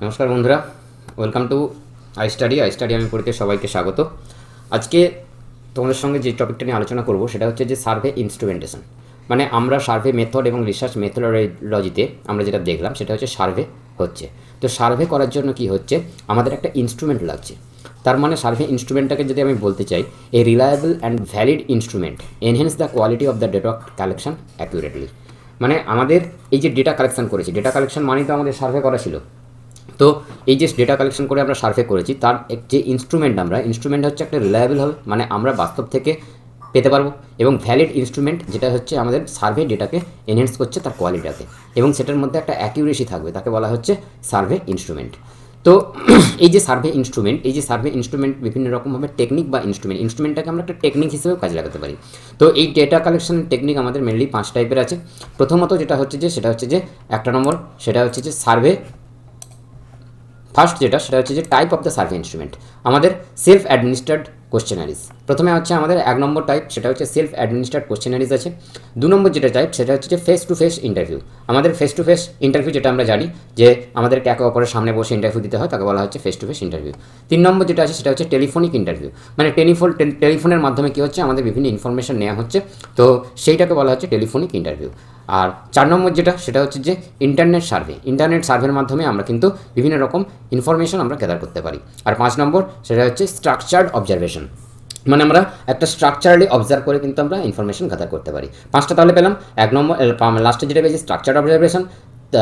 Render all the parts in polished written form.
নমস্কার বন্ধুরা, welcome to I study আমি পড়তে সবাইকে স্বাগত। আজকে তোমাদের সঙ্গে যে টপিকটা নিয়ে আলোচনা করব সেটা হচ্ছে যে সার্ভে ইনস্ট্রুমেন্টেশন। মানে আমরা সার্ভে মেথড এবং রিসার্চ মেথোডোলজিতে আমরা যেটা দেখলাম সেটা হচ্ছে সার্ভে হচ্ছে। তো সার্ভে করার জন্য কি হচ্ছে, আমাদের একটা ইনস্ট্রুমেন্ট লাগছে। তার মানে সার্ভে ইনস্ট্রুমেন্টটাকে যদি আমি বলতে চাই, এ reliable and valid instrument enhance the quality of the data collection accurately. মানে আমাদের এই যে ডেটা কালেকশন করেছি, ডেটা কালেকশন মানেই তো আমাদের সার্ভে করা ছিল। তো এই যে ডেটা কালেকশন করে আমরা সার্ভে করেছি, তার যে ইনস্ট্রুমেন্ট হচ্ছে একটা রিলায়েবল হবে, মানে আমরা বাস্তব থেকে পেতে পারবো, এবং ভ্যালিড ইনস্ট্রুমেন্ট যেটা হচ্ছে আমাদের সার্ভে ডেটাকে এনহ্যান্স করছে তার কোয়ালিটিটাকে, এবং সেটার মধ্যে একটা অ্যাকিউরেসি থাকবে, তাকে বলা হচ্ছে সার্ভে ইনস্ট্রুমেন্ট। তো এই যে সার্ভে ইনস্ট্রুমেন্ট বিভিন্ন রকমভাবে টেকনিক বা ইনস্ট্রুমেন্টটাকে আমরা একটা টেকনিক হিসেবেও কাজে লাগাতে পারি। তো এই ডেটা কালেকশনের টেকনিক আমাদের মেনলি 5 টাইপের আছে। প্রথমত যেটা হচ্ছে যে সেটা হচ্ছে যে 1 নম্বর, সেটা হচ্ছে যে সার্ভে ফার্স্ট সেটা হচ্ছে যে type of the survey instrument, আমাদের সেলফ অ্যাডমিনিস্ট্রেড কোশ্চেনারিজ। প্রথমে হচ্ছে আমাদের 1 নম্বর টাইপ, সেটা হচ্ছে সেলফ অ্যাডমিনিস্ট্রেড কোশ্চেনারিজ আছে। 2 নম্বর যেটা টাইপ সেটা হচ্ছে যে ফেস টু ফেস ইন্টারভিউ। আমাদের ফেস টু ফেস ইন্টারভিউ যেটা আমরা জানি যে আমাদেরকে একে অপরের সামনে বসে ইন্টারভিউ দিতে হয়, তাকে বলা হচ্ছে ফেস টু ফেস ইন্টারভিউ। 3 নম্বর যেটা আছে সেটা হচ্ছে টেলিফোনিক ইন্টারভিউ, মানে টেলিফোনের মাধ্যমে কী হচ্ছে, আমাদের বিভিন্ন ইনফরমেশন নেওয়া হচ্ছে, তো সেইটাকে বলা হচ্ছে টেলিফোনিক ইন্টারভিউ। আর 4 নম্বর যেটা সেটা হচ্ছে যে ইন্টারনেট সার্ভের মাধ্যমে আমরা কিন্তু বিভিন্ন রকম ইনফরমেশন আমরা গ্যাদার করতে পারি। আর 5 নম্বর সেটা হচ্ছে স্ট্রাকচার্ড অবজারভেশন, মানে আমরা একটা স্ট্রাকচারালি অবজার্ভ করে কিন্তু আমরা ইনফরমেশন গ্যাদার করতে পারি। 5টা তাহলে পেলাম। 1 নম্বর লাস্টে যেটা পেয়েছি স্ট্রাকচার্ড অবজারভেশন,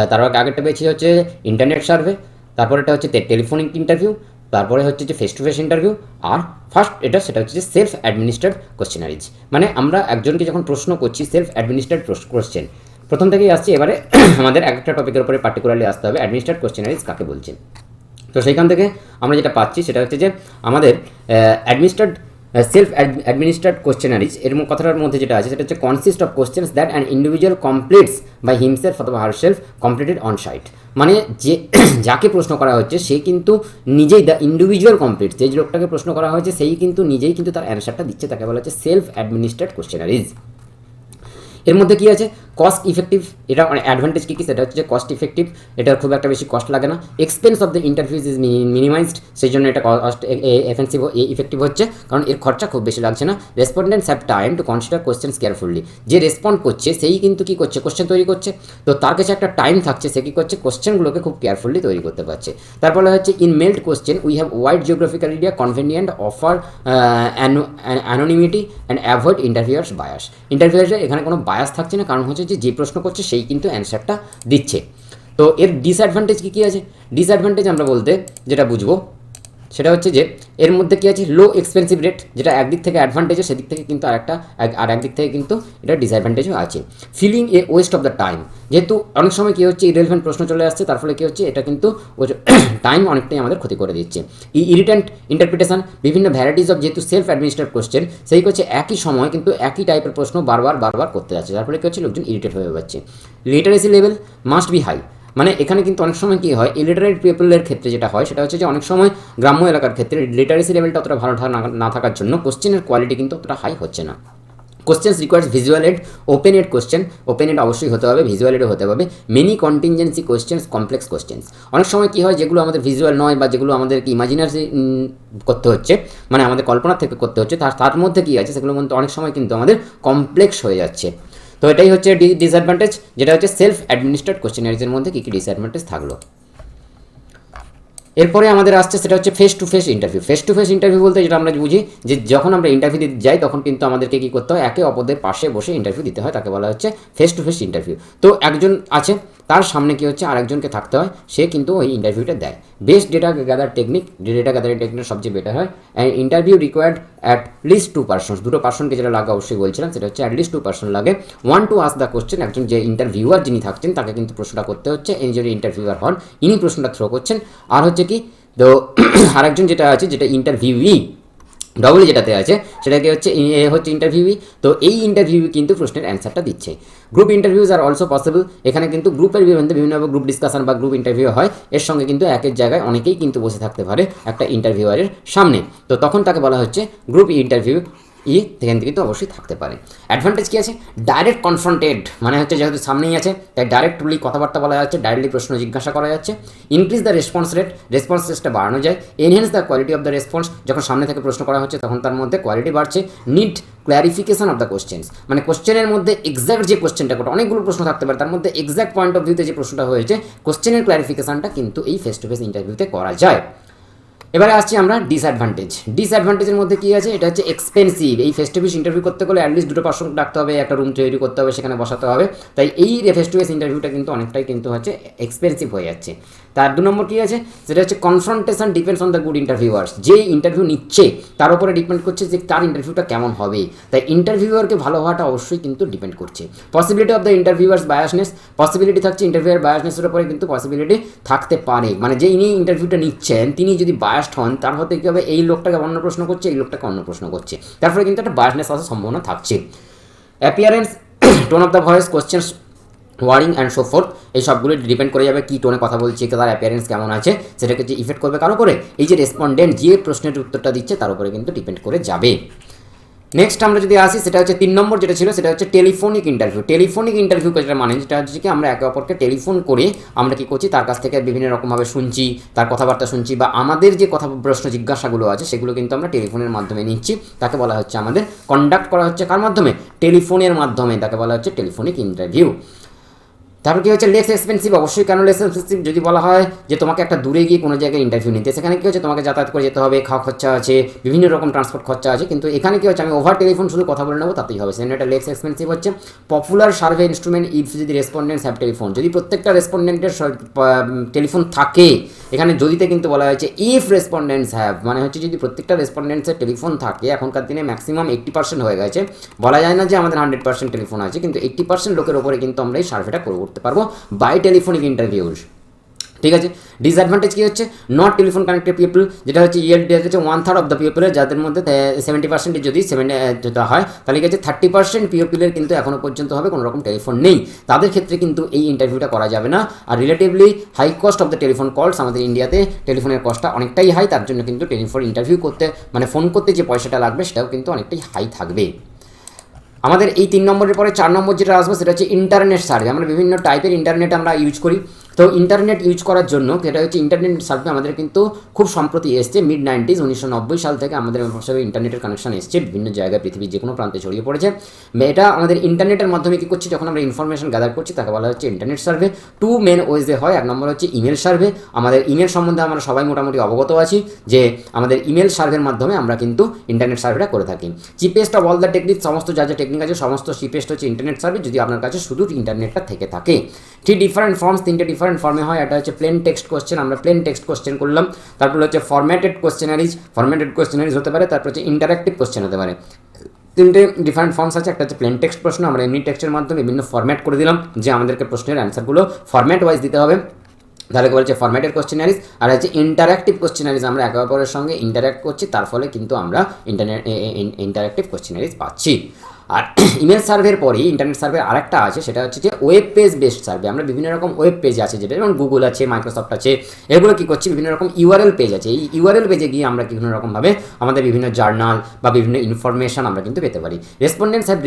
তার আগেরটা পেয়েছি হচ্ছে ইন্টারনেট সার্ভে, তারপরেটা হচ্ছে টেলিফোনিক ইন্টারভিউ, তারপরে হচ্ছে যে ফেস টু ফেস ইন্টারভিউ, আর ফার্স্ট সেটা হচ্ছে যে সেলফ অ্যাডমিনিস্ট্রেড কোশ্চেনারিজ। মানে আমরা একজনকে যখন প্রশ্ন করছি সেলফ অ্যাডমিনিস্ট্রেড কোশ্চেন, প্রথম থেকেই আসছি। এবারে আমাদের একটা টপিকের উপরে পার্টিকুলারলি আসতে হবে, অ্যাডমিনিস্ট্রেড কোশ্চেনারিজ কাকে বলছেন। তো সেইখান থেকে আমরা যেটা পাচ্ছি সেটা হচ্ছে যে আমাদের অ্যাডমিনিস্ট্রেড সেলফ অ্যাডমিনিস্ট্রেড কোশ্চেনারিজ এর কথাটার মধ্যে যেটা আছে সেটা হচ্ছে consist of questions that an individual completes by himself অথবা হারসেলফ কমপ্লিটেড অন সাইট। মানে যে যাকে প্রশ্ন করা হচ্ছে সে কিন্তু নিজেই, দ্য ইন্ডিভিজুয়াল কমপ্লিট, যে লোকটাকে প্রশ্ন করা হয়েছে সেই কিন্তু নিজেই কিন্তু তার অ্যান্সারটা দিচ্ছে, তাকে বলা হচ্ছে সেলফ অ্যাডমিনিস্ট্রেড কোশ্চেনারিজ। এর মধ্যে কী আছে, কস্ট ইফেক্টিভ, এটা মানে অ্যাডভান্টেজ কী সেটা হচ্ছে যে কস্ট ইফেক্টিভ, এটার খুব একটা বেশি কস্ট লাগে না। Expense of the interviews is minimised, সেই জন্য এটা কস্ট ইফেক্টিভ হচ্ছে, কারণ এর খরচা খুব বেশি লাগছে না। Respondents have time to consider questions carefully, যে রেসপন্ড করছে সেই কিন্তু কী করছে, কোশ্চেন তৈরি করছে, তো তার কাছে একটা টাইম থাকছে, সে কী করছে, কোশ্চেনগুলোকে খুব কেয়ারফুলি তৈরি করতে পারছে। তারপরে হচ্ছে in mailed question we have wide geographical area convenient offer anonymity and avoid interviewers bias. ইন্টারভিউয়ার্সের এখানে কোনো বায়াস থাকছে না, কারণ হচ্ছে যে প্রশ্ন করছে সেই কিন্তু অ্যান্সারটা দিচ্ছে। তো এর ডিসঅ্যাডভান্টেজ কী আছে, ডিসঅ্যাডভান্টেজ আমরা বলতে যেটা বুঝবো সেটা হচ্ছে যে এর মধ্যে কী আছে, লো এক্সপেন্সিভ রেট, যেটা একদিক থেকে অ্যাডভান্টেজও সেদিক থেকে কিন্তু একদিক থেকে কিন্তু এটা ডিসঅ্যাডভান্টেজও আছে। Feeling a waste of the time, যেহেতু অনেক সময় কী হচ্ছে ইরেলেভেন্ট প্রশ্ন চলে আসছে, তার ফলে কী হচ্ছে এটা কিন্তু টাইম অনেকটাই আমাদের ক্ষতি করে দিচ্ছে। ইরিটেন্ট ইন্টারপ্রিটেশন, বিভিন্ন ভ্যারাইটিস অফ, যেহেতু সেলফ অ্যাডমিনিস্ট্রেড কোশ্চেন সেই হচ্ছে একই সময় কিন্তু একই টাইপের প্রশ্ন বারবার করতে যাচ্ছে, যার ফলে কী হচ্ছে লোকজন ইরিটেট হয়ে যাচ্ছে। Literacy level must be high, মানে এখানে কিন্তু অনেক সময় কী হয়, ইলিটারেট পিপলের ক্ষেত্রে যেটা হয় সেটা হচ্ছে যে অনেক সময় গ্রাম্য এলাকার ক্ষেত্রে লিটারেসি লেভেলটা অতটা ভালো না থাকার জন্য কোশ্চেনের কোয়ালিটি কিন্তু অতটা হাই হচ্ছে না। Questions requires visual aid, open aid question, open aid অবশ্যই হতে হবে, ভিজুয়াল এডও হতে হবে। Many contingency questions, complex questions, অনেক সময় কী হয় যেগুলো আমাদের ভিজুয়াল নয় বা যেগুলো আমাদেরকে ইমাজিনারি করতে হচ্ছে, মানে আমাদের কল্পনা থেকে করতে হচ্ছে, তার মধ্যে কী আছে সেগুলোর মধ্যে অনেক সময় কিন্তু আমাদের কমপ্লেক্স হয়ে যাচ্ছে। তো এটাই হচ্ছে ডিসঅ্যাডভান্টেজ, যেটা হচ্ছে সেলফ অ্যাডমিনিস্ট্রেড কোশ্চেনারিজের মধ্যে কী কী ডিসঅ্যাডভান্টেজ থাকলো। এরপরে আমাদের আসছে সেটা হচ্ছে face to face interview. Face to face interview বলতে যেটা আমরা বুঝি যে যখন আমরা ইন্টারভিউ দিতে যাই তখন কিন্তু আমাদেরকে কী করতে হয়, একে অপরদের পাশে বসে ইন্টারভিউ দিতে হয়, তাকে বলা হচ্ছে ফেস টু ফেস ইন্টারভিউ। তো একজন আছে, তার সামনে কী হচ্ছে আরেকজনকে থাকতে হয়, সে কিন্তু ওই ইন্টারভিউটা দেয়। Best data gather technique, data gathering technique সবচেয়ে বেটার হয়। And interview required at least 2 person, দুটো পার্সনকে যেটা লাগে অবশ্যই বলছিলাম সেটা হচ্ছে অ্যাটলিস্ট 2 পার্সন লাগে। One to ask the question, একজন যে ইন্টারভিউয়ার যিনি থাকছেন তাকে কিন্তু প্রশ্নটা করতে হচ্ছে, ইনি যদি ইন্টারভিউয়ার হন ইনি প্রশ্নটা থ্রো করছেন। আর হচ্ছে কি, তো আরেকজন যেটা আছে, যেটা ইন্টারভিউই ডবল যেটাতে আছে সেটাকে হচ্ছে ইন্টারভিউই, তো এই ইন্টারভিউ কিন্তু প্রশ্নের অ্যান্সারটা দিচ্ছে। Group interviews are also possible, এখানে কিন্তু গ্রুপের বিভিন্ন গ্রুপ ডিসকাশন বা গ্রুপ ইন্টারভিউ হয়, এর সঙ্গে কিন্তু একের জায়গায় অনেকেই কিন্তু বসে থাকতে পারে একটা ইন্টারভিউয়ারের সামনে, তো তখন তাকে বলা হচ্ছে গ্রুপ ইন্টারভিউ সেখান থেকে তো অবশ্যই থাকতে পারে। অ্যাডভান্টেজ কী আছে? ডাইরেক্ট কনফ্রন্টেড, মানে হচ্ছে যেহেতু সামনেই আছে তাই ডাইরেক্টলি কথাবার্তা বলা যাচ্ছে, ডাইরেক্টলি প্রশ্ন জিজ্ঞাসা করা যাচ্ছে। ইনক্রিজ দ্য রেসপন্স রেটটা বাড়ানো যায়। Enhance the quality of the response, যখন সামনে থেকে প্রশ্ন করা হচ্ছে তখন তার মধ্যে কোয়ালিটি বাড়ছে। Need clarification of the questions, মানে কোশ্চেনের মধ্যে এক্স্যাক্ট যে কোশ্চেনটা কোটা অনেকগুলো প্রশ্ন থাকতে পারে, তার মধ্যে এক্স্যাক্ট পয়েন্ট অফ ভিউতে যে প্রশ্নটা হয়েছে কোশ্চেনের ক্ল্যারিফিকেশনটা কিন্তু এই ফেস টু ফেস ইন্টারভিউতে করা যায়। এবারে আসছি আমরা ডিসঅ্যাডভান্টেজের মধ্যে কী আছে? এটা হচ্ছে এক্সপেন্সিভ। এই ফেস টু ফেস ইন্টারভিউ করতে গেলে অ্যাটলিস্ট 2টো পার্সন ডাকতে হবে, একটা রুম তৈরি করতে হবে, সেখানে বসাতে হবে, তাই এই ফেস টু ফেস ইন্টারভিউটা কিন্তু অনেকটাই কিন্তু হচ্ছে এক্সপেন্সিভ হয়ে যাচ্ছে। তার 2 নম্বর কী আছে? সেটা হচ্ছে confrontation depends on the good interviewers. যে ইন্টারভিউ নিচ্ছে তার উপরে ডিপেন্ড করছে যে তার ইন্টারভিউটা কেমন হবে, তাই ইন্টারভিউয়ারকে ভালো হওয়াটা অবশ্যই কিন্তু ডিপেন্ড করছে। Possibility of the interviewers biasness, possibility থাকছে ইন্টারভিউয়ার বায়াসনেসের উপরে কিন্তু পসিবিলিটি থাকতে পারে, মানে যে ইনি ইন্টারভিউটা নিচ্ছেন তিনি যদি বায়াসড হন তার হতে কী হবে, এই লোকটাকে অন্য প্রশ্ন করছে, এই লোকটাকে অন্য প্রশ্ন করছে, তারপরে কিন্তু একটা বায়াসনেস আসার সম্ভাবনা থাকছে। Appearance, tone of the voice, questions wording and so fourth, এই সবগুলো ডিপেন্ড করে যাবে কী টোনে কথা বলছে, তার অ্যাপিয়ারেন্স কেমন আছে, সেটাকে যে ইফেক্ট করবে কারো করে, এই যে রেসপন্ডেন্ট যে প্রশ্নের উত্তরটা দিচ্ছে তার উপরে কিন্তু ডিপেন্ড করে যাবে। নেক্সট আমরা যদি আসি সেটা হচ্ছে 3 নম্বর যেটা ছিল সেটা হচ্ছে টেলিফোনিক ইন্টারভিউ। টেলিফোনিক ইন্টারভিউ যেটা মানে যেটা হচ্ছে কি আমরা একে অপরকে টেলিফোন করে আমরা কী করছি, তার কাছ থেকে বিভিন্ন রকমভাবে শুনছি, তার কথাবার্তা শুনছি, বা আমাদের যে কথা প্রশ্ন জিজ্ঞাসাগুলো আছে সেগুলো কিন্তু আমরা টেলিফোনের মাধ্যমে নিচ্ছি, তাকে বলা হচ্ছে আমাদের কন্ডাক্ট করা হচ্ছে কার মাধ্যমে? টেলিফোনের মাধ্যমে, তাকে বলা হচ্ছে টেলিফোনিক ইন্টারভিউ। তারপর কী হচ্ছে? Less expensive. অবশ্যই কেন লেস এক্সপেন্সিভ? যদি বলা হয় যে তোমাকে একটা দূরে গিয়ে কোনো জায়গায় ইন্টারভিউ নিতে, সেখানে কী হচ্ছে তোমাকে যাতায়াত করে যেতে হবে, খাওয়া খরচা আছে, বিভিন্ন রকম ট্রান্সপোর্ট খরচা আছে, কিন্তু এখানে কী হচ্ছে আমি ওভার টেলিফোন শুধু কথা বলে নেবো তাতেই হবে, সেখানে একটা লেস এক্সপেন্সিভ হচ্ছে। পপুলার সার্ভে ইনস্ট্রুমেন্ট ইফ যদি রেসপন্ডেন্টস হ্যাভ টেলিফোন, যদি প্রত্যেকটা রেসপন্ডেন্টের টেলিফোন থাকে, এখানে যদিতে কিন্তু বলা হয়েছে ইফ রেসপন্ডেন্টস হ্যাভ, মানে হচ্ছে যদি প্রত্যেকটা রেসপন্ডেন্টসের টেলিফোন থাকে, এখনকার দিনে ম্যাক্সিমাম 80% হয়ে গেছে, বলা যায় না যে আমাদের 100% টেলিফোন আছে, কিন্তু 80% লোকের ওপরে কিন্তু আমরা এই সার্ভেটা করতে পারবো বাই টেলিফোনিক ইন্টারভিউজ। ঠিক আছে। ডিসঅ্যাডভান্টেজ কী হচ্ছে? নট টেলিফোন কানেক্টেড পিপল, যেটা হচ্ছে হচ্ছে 1/3 অফ দ্য পিপলের, যাদের মধ্যে 70% যদি যেটা হয় তাহলে কি হচ্ছে 30% পিপলের কিন্তু এখনও পর্যন্ত হবে কোনো রকম টেলিফোন নেই, তাদের ক্ষেত্রে কিন্তু এই ইন্টারভিউটা করা যাবে না। আর relatively high cost of the telephone calls, আমাদের ইন্ডিয়াতে টেলিফোনের কস্টটা অনেকটাই হাই, তার জন্য কিন্তু টেলিফোন ইন্টারভিউ করতে মানে ফোন করতে যে পয়সাটা লাগবে সেটাও কিন্তু অনেকটাই হাই থাকবে। আমাদের এই 3 নম্বরের পরে 4 নম্বর যেটা আসবে সেটা হচ্ছে ইন্টারনেট সার্ভে। আমরা বিভিন্ন টাইপের ইন্টারনেট আমরা ইউজ করি, তো ইন্টারনেট ইউজ করার জন্য যেটা হচ্ছে ইন্টারনেট সার্ভে আমাদের কিন্তু খুব সম্প্রতি এসছে, মিড-90s 1990 সাল থেকে আমাদের সঙ্গে ইন্টারনেটের কানেকশন এসছে, বিভিন্ন জায়গায় পৃথিবীর যে কোনো প্রান্তে ছড়িয়ে পড়েছে। এটা আমাদের ইন্টারনেটের মাধ্যমে কী করছি, যখন আমরা ইনফরমেশন গ্যাদার করছি তাকে বলা হচ্ছে ইন্টারনেট সার্ভে। 2 মেন ওয়েজে হয়। 1 নম্বর হচ্ছে ইমেল সার্ভে। আমাদের ইমেল সম্বন্ধে আমরা সবাই মোটামুটি অবগত আছি যে আমাদের ইমেল সার্ভের মাধ্যমে আমরা কিন্তু ইন্টারনেট সার্ভেটা করে থাকি। Cheapest of all the technique, সমস্ত যা যা টেকনিক আছে সমস্ত চিপেস্ট হচ্ছে ইন্টারনেট সার্ভে, যদি আপনার কাছে শুধু ইন্টারনেটটা থেকে থাকে। 3 ডিফারেন্ট ফর্মস, 3টে ডিফারেন্ট ফর্মে হয়। এটা হচ্ছে প্লেন টেক্সট কোশ্চেন, আমরা প্লেন টেক্সট কোশ্চেন করলাম। তারপর হচ্ছে ফরম্যাটেড কোশ্চেনারিজ হতে পারে। তারপর হচ্ছে ইন্টারাক্টিভ কোশ্চেন হতে পারে। 3টে ডিফারেন্ট ফর্মস আছে। একটা হচ্ছে প্লেন টেক্সট প্রশ্ন, আমরা এমনি টেক্সটের মাধ্যমে বিভিন্ন ফরম্যাট করে দিলাম যে আমাদেরকে প্রশ্নের অ্যান্সারগুলো ফরম্যাট ওয়াইজ দিতে হবে, তাহলে বলছে ফরম্যাটেড কোশ্চেনারিজ। আর হচ্ছে ইন্টারাক্টিভ কোশ্চেনারিজ, আমরা একে অপরের সঙ্গে ইন্টারাক্ট করছি, তার ফলে কিন্তু আমরা ইন্টারাক্টিভ কোশ্চেনারিজ পাচ্ছি। আর ইমেল সার্ভের পরেই ইন্টারনেট সার্ভে আরেকটা আছে, সেটা হচ্ছে যে ওয়েব পেজ বেসড সার্ভে। আমরা বিভিন্ন রকম ওয়েব পেজ আছে, যেটা যেমন গুগল আছে, মাইক্রোসফট আছে, এগুলো কী করছি বিভিন্ন রকম ইউআরএল পেজ আছে, এই ইউআরএল পেজে গিয়ে আমরা বিভিন্ন রকমভাবে আমাদের বিভিন্ন জার্নাল বা বিভিন্ন ইনফরমেশন আমরা কিন্তু পেতে পারি। Respondents have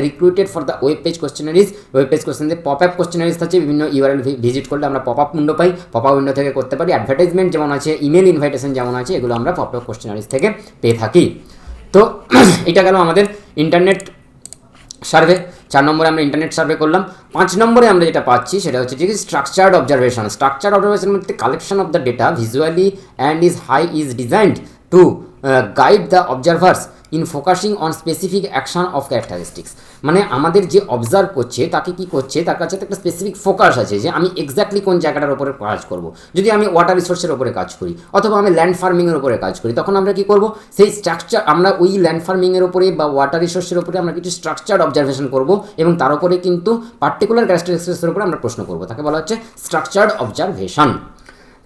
recruited for the web page questionnaires. Web page questionnaires pop up questionnaires আছে, বিভিন্ন ইউআরএল ভিজিট করলে আমরা পপ আপ উইন্ডো পাই, পপ আপ উইন্ডো থেকে করতে পারি। অ্যাডভার্টাইজমেন্ট যেমন আছে, ইমেল ইনভাইটেশন যেমন আছে, এগুলো আমরা পপ আপ কোশ্চেনারিজ থেকে পেয়ে থাকি। তো এটা গেল আমাদের ইন্টারনেট সার্ভে। 4 নম্বরে আমরা ইন্টারনেট সার্ভে করলাম। 5 নম্বরে আমরা যেটা পাচ্ছি সেটা হচ্ছে যে স্ট্রাকচার্ড অবজারভেশন। স্ট্রাকচার্ড অবজারভেশন মধ্যে collection of the data visually and is designed to guide the observers in focusing on specific action of characteristics. মানে আমাদের যে অবজার্ভ করছে তাকে কি করছে, তার কাছে একটা স্পেসিফিক ফোকাস আছে যে আমি এক্স্যাক্টলি কোন জায়গাটার উপরে কাজ করব। যদি আমি ওয়াটার রিসোর্সের উপরে কাজ করি অথবা আমি ল্যান্ড ফার্মিংয়ের উপরে কাজ করি, তখন আমরা কী করব, সেই স্ট্রাকচার আমরা ওই ল্যান্ড ফার্মিংয়ের উপরে বা ওয়াটার রিসোর্সের উপরে আমরা কিছু স্ট্রাকচার্ড অবজারভেশন করব এবং তার উপরে কিন্তু পার্টিকুলার ক্যারেক্টারিস্টিক্সের উপরে আমরা প্রশ্ন করব, তাকে বলা হচ্ছে স্ট্রাকচার্ড অবজারভেশন।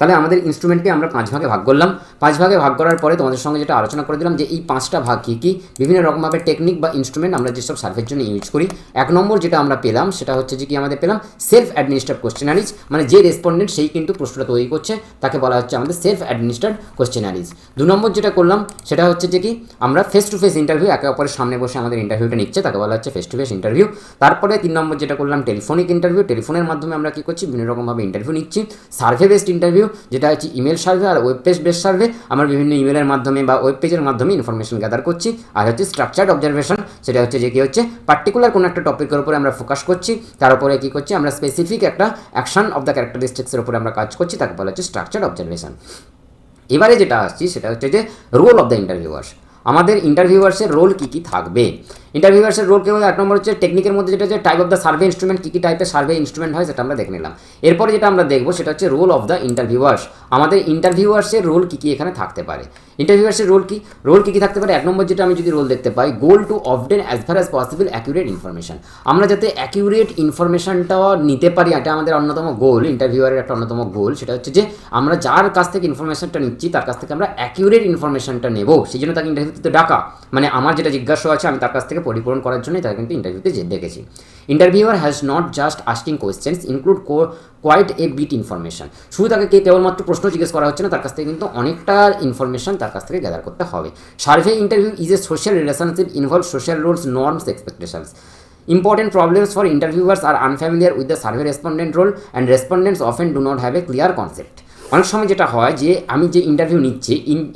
তাহলে আমাদের ইনস্ট্রুমেন্টকে আমরা 5 ভাগে ভাগ করলাম। 5 ভাগে ভাগ করার পরে তোমাদের সঙ্গে যেটা আলোচনা করে দিলাম যে এই 5টা ভাগ কী কী, বিভিন্ন রকমভাবে টেকনিক বা ইনস্ট্রুমেন্ট আমরা যেসব সার্ভের জন্য ইউজ করি। 1 নম্বর যেটা আমরা পেলাম সেটা হচ্ছে যে কি আমাদের পেলাম সেলফ অ্যাডমিনিস্টার্ড কোশ্চেনারিজ, মানে যে রেসপন্ডেন্ট সেই কিন্তু প্রশ্নটা তৈরি করছে তাকে বলা হচ্ছে আমাদের সেলফ অ্যাডমিনিস্টার্ড কোশ্চেনারিজ। 2 নম্বর যেটা করলাম সেটা হচ্ছে যে কি আমরা ফেস টু ফেস ইন্টারভিউ, একে অপরের সামনে বসে আমাদের ইন্টারভিউটা নিচ্ছে তাকে বলা হচ্ছে ফেস টু ফেস ইন্টারভিউ। তারপরে 3 নম্বর যেটা করলাম টেলিফোনিক ইন্টারভিউ, টেলিফোনের মাধ্যমে আমরা কী করছি বিভিন্ন রকমভাবে ইন্টারভিউ নিচ্ছি। সার্ভে বেসড ইন্টারভিউ যেটা হচ্ছে ইমেল সার্ভে আর ওয়েব পেজ বেসড সার্ভে, আমরা বিভিন্ন ইমেলের মাধ্যমে বা ওয়েব পেজের মাধ্যমে ইনফরমেশন গ্যাদার করছি। আর হচ্ছে স্ট্রাকচার্ড অবজারভেশন, সেটা হচ্ছে যে কী হচ্ছে পার্টিকুলার কোনো একটা টপিকের উপরে আমরা ফোকাস করছি, তার উপরে কী করছি আমরা স্পেসিফিক একটা অ্যাকশন অফ দ্য ক্যারেক্টারিস্টিক্সের উপরে আমরা কাজ করছি, তাকে বলা হচ্ছে স্ট্রাকচার্ড অবজারভেশন। এবারে যেটা আসছি সেটা হচ্ছে যে রোল অফ দ্য ইন্টারভিউয়ার্স, আমাদের ইন্টারভিউয়ার্সের রোল কী কী থাকবে। ইন্টারভিউয়ার্সের রোল কেবল 1 নম্বর হচ্ছে টেকনিকের মধ্যে যেটা হচ্ছে type of the survey instrument, কী কী টাইপের সার্ভে ইনস্ট্রুমেন্ট হয় সেটা আমরা দেখে নিলাম। এরপরে যেটা আমরা দেখবো সেটা হচ্ছে রোল অফ দ্য ইন্টারভিউয়ার্স, আমাদের ইন্টারভিউয়ার্সের রোল কী কী এখানে থাকতে পারে। ইন্টারভিউয়ার্সের রোল কী কী থাকতে পারে। 1 নম্বর যেটা আমি যদি রোল দেখতে পাই, goal to obtain as far as possible accurate information, আমরা যাতে অ্যাকিউরেট ইনফরমেশনটাও নিতে পারি, এটা আমাদের অন্যতম গোল, ইন্টারভিউয়ারের একটা অন্যতম গোল। সেটা হচ্ছে যে আমরা যার কাছ থেকে ইনফরমেশনটা নিচ্ছি তার কাছ থেকে আমরা অ্যাকিউরেট ইনফরমেশনটা নেব, সেই জন্য তাকে ইন্টারভিউতে ডাকা, মানে আমার যেটা জিজ্ঞাসা আছে আমি তার কাছ থেকে পরিপূরণ করার জন্যই তাকে কিন্তু ইন্টারভিউতে ডেকেছি। Interviewer has not just asking questions include quite a bit information, শুধু তাকে কেবলমাত্র প্রশ্ন জিজ্ঞেস করা হচ্ছে না, তার কাছ থেকে কিন্তু অনেকটা ইনফরমেশন তার কাছ থেকে গ্যাদার করতে হবে। Survey interview is a social relationship involve social roles, norms, expectations. Important problems for interviewers are unfamiliar with the survey respondent role and respondents often do not have a clear concept. অনেক সময় যেটা হয় যে আমি যে interview নিচ্ছি,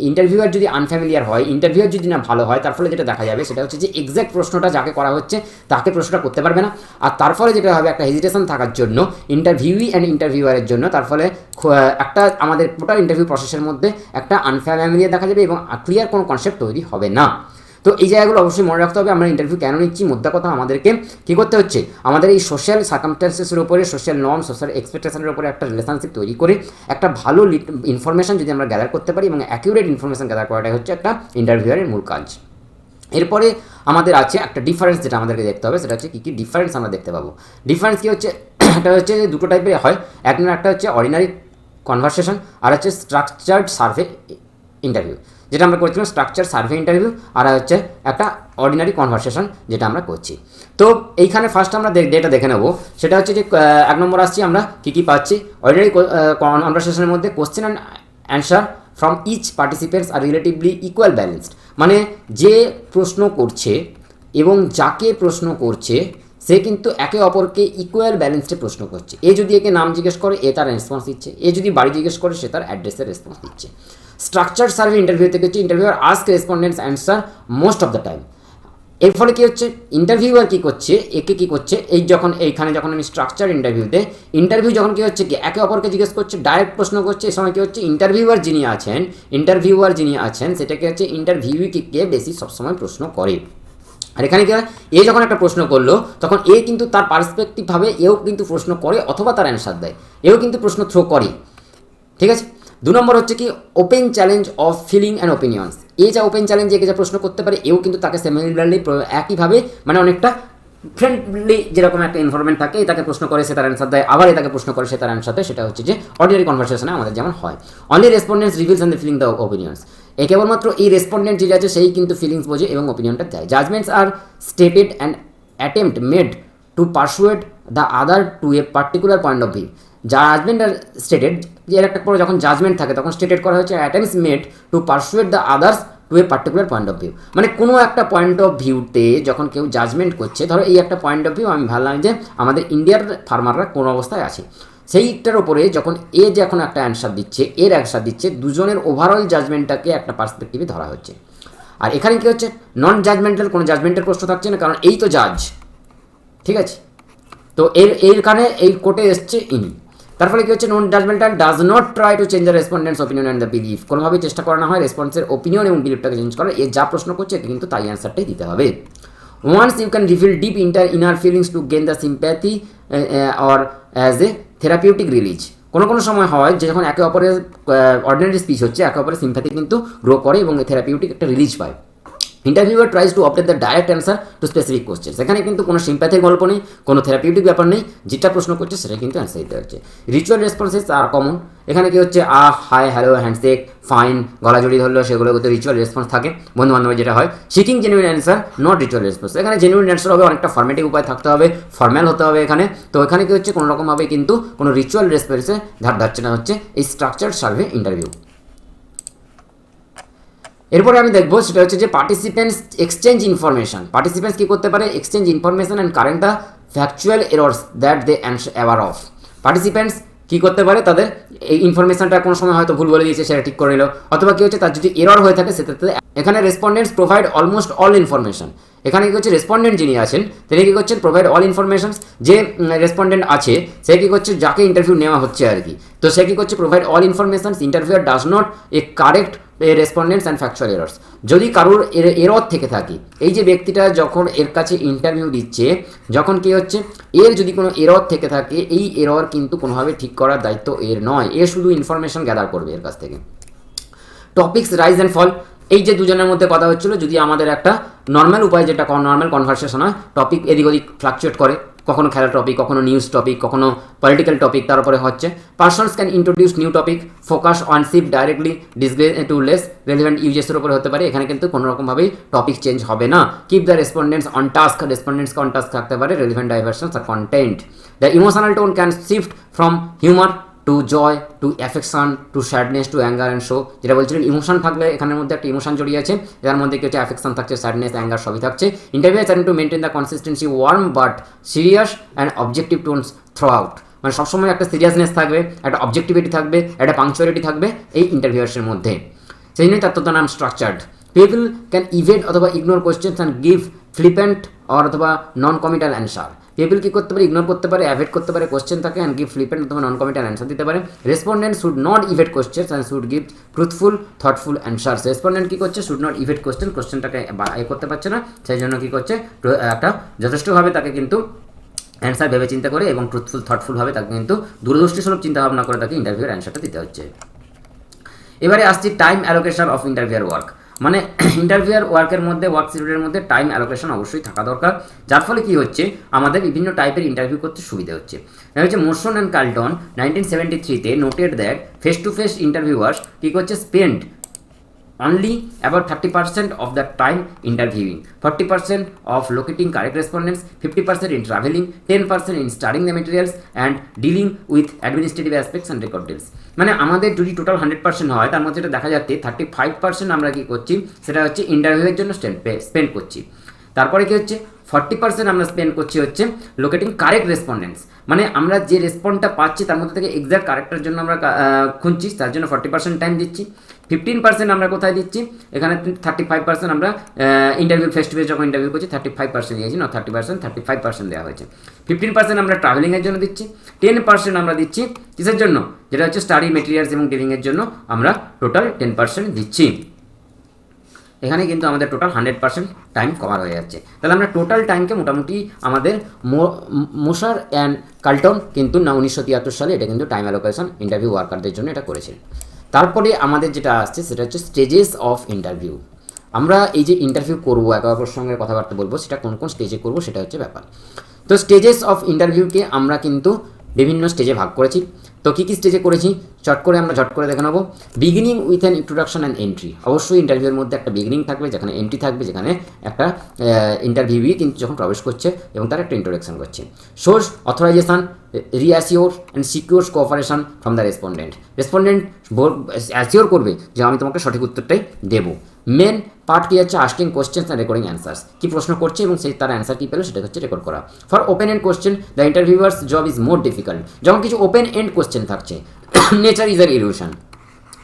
interviewer যদি unfamiliar হয়, ইন্টারভিউয়ার যদি না ভালো হয়, তার ফলে যেটা দেখা যাবে সেটা হচ্ছে যে এক্স্যাক্ট প্রশ্নটা যাকে করা হচ্ছে তাকে প্রশ্নটা করতে পারবে না, আর তার ফলে যেটা হবে একটা হেজিটেশন থাকার জন্য ইন্টারভিউই অ্যান্ড ইন্টারভিউয়ারের জন্য, তার ফলে একটা আমাদের টোটাল ইন্টারভিউ প্রসেসের মধ্যে একটা আনফ্যামিলিয়ার দেখা যাবে এবং ক্লিয়ার কোনো কনসেপ্ট তৈরি হবে না। তো এই জায়গাগুলো অবশ্যই মনে রাখতে হবে। আমরা ইন্টারভিউ কেন নিচ্ছি, মোদ্দা কথা আমাদেরকে কী করতে হচ্ছে, আমাদের এই সোশ্যাল সার্কামস্ট্যান্সেসের উপরে, সোশ্যাল নর্ম, সোশ্যাল এক্সপেকটেশনের উপরে একটা রিলেশনশিপ তৈরি করে একটা ভালো ইনফরমেশন যদি আমরা গ্যাদার করতে পারি এবং অ্যাকিউরেট ইনফরমেশন গ্যাদার করাটাই হচ্ছে একটা ইন্টারভিউয়ারের মূল কাজ। এরপরে আমাদের আছে একটা ডিফারেন্স যেটা আমাদেরকে দেখতে হবে, সেটা হচ্ছে কী কী ডিফারেন্স আমরা দেখতে পাবো। ডিফারেন্স কী হচ্ছে, এটা হচ্ছে দুটো টাইপের হয়, একটা হচ্ছে অর্ডিনারি কনভারসেশন আর হচ্ছে স্ট্রাকচার্ড সার্ভে ইন্টারভিউ, যেটা আমরা করছিলাম স্ট্রাকচার সার্ভে ইন্টারভিউ, আর হচ্ছে একটা অর্ডিনারি কনভারসেশন যেটা আমরা করছি। তো এইখানে ফার্স্ট আমরা ডেটা দেখে নেব, সেটা হচ্ছে যে 1 নম্বর আসছি আমরা কী কী পাচ্ছি। অর্ডিনারি কনভারসেশনের মধ্যে question and answer from each participants are relatively equal balanced, মানে যে প্রশ্ন করছে এবং যাকে প্রশ্ন করছে সে কিন্তু একে অপরকে ইকুয়াল ব্যালেন্সে প্রশ্ন করছে। এ যদি একে নাম জিজ্ঞেস করে এ তার রেসপন্স দিচ্ছে, এ যদি বাড়ি জিজ্ঞেস করে সে তার অ্যাড্রেসের রেসপন্স দিচ্ছে। স্ট্রাকচার সার্ভে ইন্টারভিউ থেকে হচ্ছে interviewer ask respondents answer most of the time. এর ফলে কী হচ্ছে, ইন্টারভিউয়ার কী করছে, একে কী করছে, এইখানে যখন আমি স্ট্রাকচার ইন্টারভিউ যখন কী হচ্ছে কি একে অপরকে জিজ্ঞেস করছে, ডাইরেক্ট প্রশ্ন করছে, এই সময় কী হচ্ছে ইন্টারভিউয়ার যিনি আছেন সেটাকে হচ্ছে ইন্টারভিউকে বেশি সবসময় প্রশ্ন করে। আর এখানে কী হয়, এ যখন একটা প্রশ্ন করলো তখন এ কিন্তু তার পার্সপেক্টিভভাবে এও কিন্তু প্রশ্ন করে অথবা তার অ্যান্সার দেয়, এও কিন্তু প্রশ্ন থ্রো করে, ঠিক আছে। 2 নম্বর হচ্ছে কি open challenge of feeling and opinions, এ যা ওপেন চ্যালেঞ্জ একে যা প্রশ্ন করতে পারে এও কিন্তু তাকে সিমিলারলি একইভাবে, মানে অনেকটা ফ্রেন্ডলি যেরকম একটা এনভায়রনমেন্ট থাকে, তাকে প্রশ্ন করে সে তার অ্যান্সার দেয়, আবার তাকে প্রশ্ন করে সে তার অ্যান্সার দেয়, সেটা হচ্ছে যে অর্ডিনারি কনভারসেশনে আমাদের যেমন হয়। Only respondents reveals and filling the opinions, এই কেবলমাত্র এই রেসপন্ডেন্ট যে আছে সেই কিন্তু ফিলিংস বোঝে এবং ওপিনিয়নটা দেয়। Judgments are stated and attempt made to persuade the other to a particular point of view, judgment are stated, এর একটা পরে যখন জাজমেন্ট থাকে তখন স্টেটেড করা হচ্ছে attempts made to persuade the others to a particular point of view, মানে কোনো একটা পয়েন্ট অফ ভিউতে যখন কেউ জাজমেন্ট করছে, ধরো এই একটা পয়েন্ট অফ ভিউ আমি ভাবলাম যে আমাদের ইন্ডিয়ার ফার্মাররা কোন অবস্থায় আছে, সেইটার ওপরে যখন এ যখন একটা অ্যান্সার দিচ্ছে, এর অ্যান্সার দিচ্ছে, দুজনের ওভারঅল জাজমেন্টটাকে একটা পার্সপেক্টিভে ধরা হচ্ছে। আর এখানে কী হচ্ছে, নন জাজমেন্টাল, কোনো জাজমেন্টের প্রশ্ন থাকছে না, কারণ এই তো জাজ, ঠিক আছে। তো এইখানে এই কোর্টে এসছে ইনি, তার ফলে কী হচ্ছে, non judgmental does not try to change the respondents opinion and the belief, কোনোভাবেই চেষ্টা করা না হয় রেসপন্সের ওপিনিয়ন এবং বিলিফটাকে চেঞ্জ করার, এ যা প্রশ্ন করছে একে কিন্তু তাই অ্যান্সারটাই দিতে হবে। Once you can reveal deep inner feelings to gain the sympathy or as a therapeutic release, কোনো সময় হয় যে যখন একে অপরের অর্ডিনারি স্পিচ হচ্ছে একে অপরের সিম্প্যাথি কিন্তু গ্রো করে এবং থেরাপিউটিক একটা রিলিজ পায়। Interviewer tries to obtain the direct answer two specific questions. এখানে কিন্তু কোনো সিম্প্যাথির গল্প নেই, কোনো থেরাপিউটিক ব্যাপার নেই, যেটা প্রশ্ন করছে সেটা কিন্তু অ্যান্সার দিতে হচ্ছে। রিচুয়াল রেসপন্সেস আর কমন, এখানে কি হচ্ছে হাই, হ্যালো, হ্যান্ডশেক, ফাইন, গলা জড়িয়ে ধরলো, সেগুলো কিন্তু রিচুয়াল রেসপন্স থাকে বন্ধু বান্ধবের যেটা হয়। Seeking genuine answer not ritual response, এখানে জেনুইন অ্যান্সার হবে, অনেকটা ফর্মেটিভ উপায় থাকতে হবে, ফর্ম্যাল হতে হবে এখানে। তো এখানে কি হচ্ছে কোনো রকমভাবে কিন্তু কোনো রিচুয়াল রেসপন্সে ধার ধারছে না, হচ্ছে এই স্ট্রাকচার্ড সার্ভে ইন্টারভিউ। এরপরে আমি দেখবো সেটা হচ্ছে যে পার্টিসিপেন্টস এক্সচেঞ্জ ইনফরমেশন। পার্টিসিপেন্টস কী করতে পারে? Exchange information and current the factual errors that they aware of. Participants কী করতে পারে? তাদের এই ইনফরমেশনটা কোনো সময় হয়তো ভুল বলে দিয়েছে, সেটা ঠিক করে নিল, অথবা কী হচ্ছে তার যদি এরর হয়ে থাকে সেটাতে। এখানে respondents provide almost all information. এখানে কী হচ্ছে রেসপন্ডেন্ট যিনি আছেন তিনি কী করছেন? Provide all informations. যে রেসপন্ডেন্ট আছে সে কী করছে? যাকে ইন্টারভিউ নেওয়া হচ্ছে আর কি, তো সে কী করছে? Provide all informations. Interviewer does not a correct respondents and factual errors. যদি কারোর এরর থেকে থাকে, এই যে ব্যক্তিটা যখন এর কাছে ইন্টারভিউ দিচ্ছে, যখন কি হচ্ছে এর যদি কোনো এরর থেকে থাকে, এই এরর কিন্তু কোনোভাবে ঠিক করার দায়িত্ব এর নয়, এ শুধু ইনফরমেশন গ্যাদার করবে এর কাছ থেকে। টপিক্স রাইজ অ্যান্ড ফল, এই যে দুজনের মধ্যে কথা হচ্ছিলো, যদি আমাদের একটা নর্মাল উপায় যেটা নর্মাল কনভারসেশন হয়, টপিক এদিক ওদিক ফ্লাকচুয়েট করে, কখনো খেলার টপিক, কখনো নিউজ টপিক, কখনো পলিটিক্যাল টপিক, তার উপরে হচ্ছে persons can introduce new topic, focus on shift directly digress to less relevant ইউজেসের উপরে হতে পারে। এখানে কিন্তু কোনো রকমভাবেই টপিক চেঞ্জ হবে না। Keep the respondents on task, রেসপন্ডেন্টসকে অন টাস্ক থাকতে পারে। রেলিভেন্ট ডাইভার্সনস আর content. The emotional tone can shift from humour to joy to affection to sadness to anger and show. যেটা বলছিলেন ইমোশন থাকলে এখানের মধ্যে একটা ইমোশন জড়িয়ে আছে, এর মধ্যে কি হচ্ছে অ্যাফেকশন থাকছে, স্যাডনেস, অ্যাঙ্গার সবই থাকছে। Interview to maintain the consistency warm but serious and objective tones throughout. মানে সবসময় একটা সিরিয়াসনেস থাকবে, একটা অবজেক্টিভিটি থাকবে, একটা পাংচুয়ালিটি থাকবে এই ইন্টারভিউয়ার্সের মধ্যে। সেই জন্যই তার নাম স্ট্রাকচার্ড। পিপল ক্যান ইভেড অথবা ইগনোর কোয়েশ্চেন্স অ্যান্ড গিভ ফ্লিপেন্ট অথবা নন কমিটাল অ্যান্সার। পিপল কী করতে পারে? ইগনোর করতে পারে, অ্যাভয়েড করতে পারে কোশ্চেন থাকে, অ্যান্ড গিভ ফ্লিপেন্ট অথবা নন কমিটাল অ্যান্সার দিতে পারে। Respondent should not evade questions and should give truthful thoughtful answers. Respondent কী করছে? শুড নট ইভেড কোশ্চেনটাকে করতে পারছে না, সেই জন্য কী করছে? একটা যথেষ্টভাবে তাকে কিন্তু অ্যান্সার ভেবে চিন্তা করে এবং ট্রুথফুল থটফুলভাবে তাকে কিন্তু দূরদৃষ্টিস্বরূপ চিন্তাভাবনা করে তাকে ইন্টারভিউর অ্যান্সারটা দিতে হচ্ছে। এবারে আসছি time allocation of interviewer work. মানে ইন্টারভিউয়ার ওয়ার্কের মধ্যে, ওয়ার্ক শিডিউলের মধ্যে টাইম অ্যালোকেশন অবশ্যই থাকা দরকার, যার ফলে কী হচ্ছে আমাদের বিভিন্ন টাইপের ইন্টারভিউ করতে সুবিধা হচ্ছে। হচ্ছে মোশন অ্যান্ড কার্লটন 1973-তে noted that face to face interviewers কী করছে? Spend only about 30% of the time interviewing, 40% of locating correct respondents, 50% in traveling, 10% in studying the materials and dealing with administrative aspects and record deals। মানে আমাদের যদি total 100% হয়, তার মধ্যে যেটা দেখা যাচ্ছে 35% আমরা কী করছি? সেটা হচ্ছে ইন্টারভিউয়ের জন্য স্পেন্ড করছি। তারপরে কী হচ্ছে? 40% আমরা স্পেন্ড করছি হচ্ছে লোকেটিং কারেক্ট রেসপন্ডেন্টস, মানে আমরা যে রেসপন্ডটা পাচ্ছি তার মধ্যে থেকে এক্সাক্ট কারেক্টের জন্য আমরা খুঁজছি, তার জন্য 40% টাইম দিচ্ছি। 15% আমরা কোথায় দিচ্ছি? এখানে 35% আমরা ইন্টারভিউ ফেস টু ফেস যখন ইন্টারভিউ করছি 35% দিয়েছি, না 30%, 35% দেওয়া হয়েছে। 15% আমরা ট্রাভেলিংয়ের জন্য দিচ্ছি, 10% আমরা দিচ্ছি কিসের জন্য? যেটা হচ্ছে স্টাডি মেটেরিয়ালস এবং ডিলিংয়ের জন্য আমরা টোটাল 10% দিচ্ছি। এখানে কিন্তু আমাদের টোটাল 100% টাইম কভার হয়ে যাচ্ছে। তাহলে আমরা টোটাল টাইমকে মোটামুটি আমাদের মোশার অ্যান্ড কার্লটন কিন্তু 1973 সালে এটা কিন্তু টাইম অ্যালোকেশন ইন্টারভিউ ওয়ার্কারদের জন্য এটা করেছিলেন। তারপরে আমাদের যেটা আসছে সেটা হচ্ছে স্টেজেস অফ ইন্টারভিউ। আমরা এই যে ইন্টারভিউ করবো, একে অপরের সঙ্গে কথাবার্তা বলবো, সেটা কোন কোন স্টেজে করবো সেটা হচ্ছে ব্যাপার। তো স্টেজেস অফ ইন্টারভিউকে আমরা কিন্তু বিভিন্ন স্টেজে ভাগ করেছি। তো কী কী স্টেজে করেছি ঝট করে দেখে নেবো। Beginning with an introduction and entry. অবশ্যই ইন্টারভিউর মধ্যে একটা বিগিনিং থাকবে, যেখানে এন্ট্রি থাকবে, যেখানে একটা ইন্টারভিউই কিন্তু যখন প্রবেশ করছে এবং তার একটা ইন্ট্রোডাকশন করছে। Source authorisation, reassure and secure cooperation from the respondent. Respondent assure করবে যে আমি তোমাকে সঠিক উত্তরটাই দেবো। মেন পার্ট কী হচ্ছে? Asking questions and recording answers. কী প্রশ্ন করছে এবং সেই তার অ্যান্সার কী পেলো সেটা হচ্ছে রেকর্ড করা। For open end question the interviewers job is more difficult. যখন কিছু ওপেন এন্ড কোশ্চেন থাকছে, নেচার ইজ আর ইলিউশন।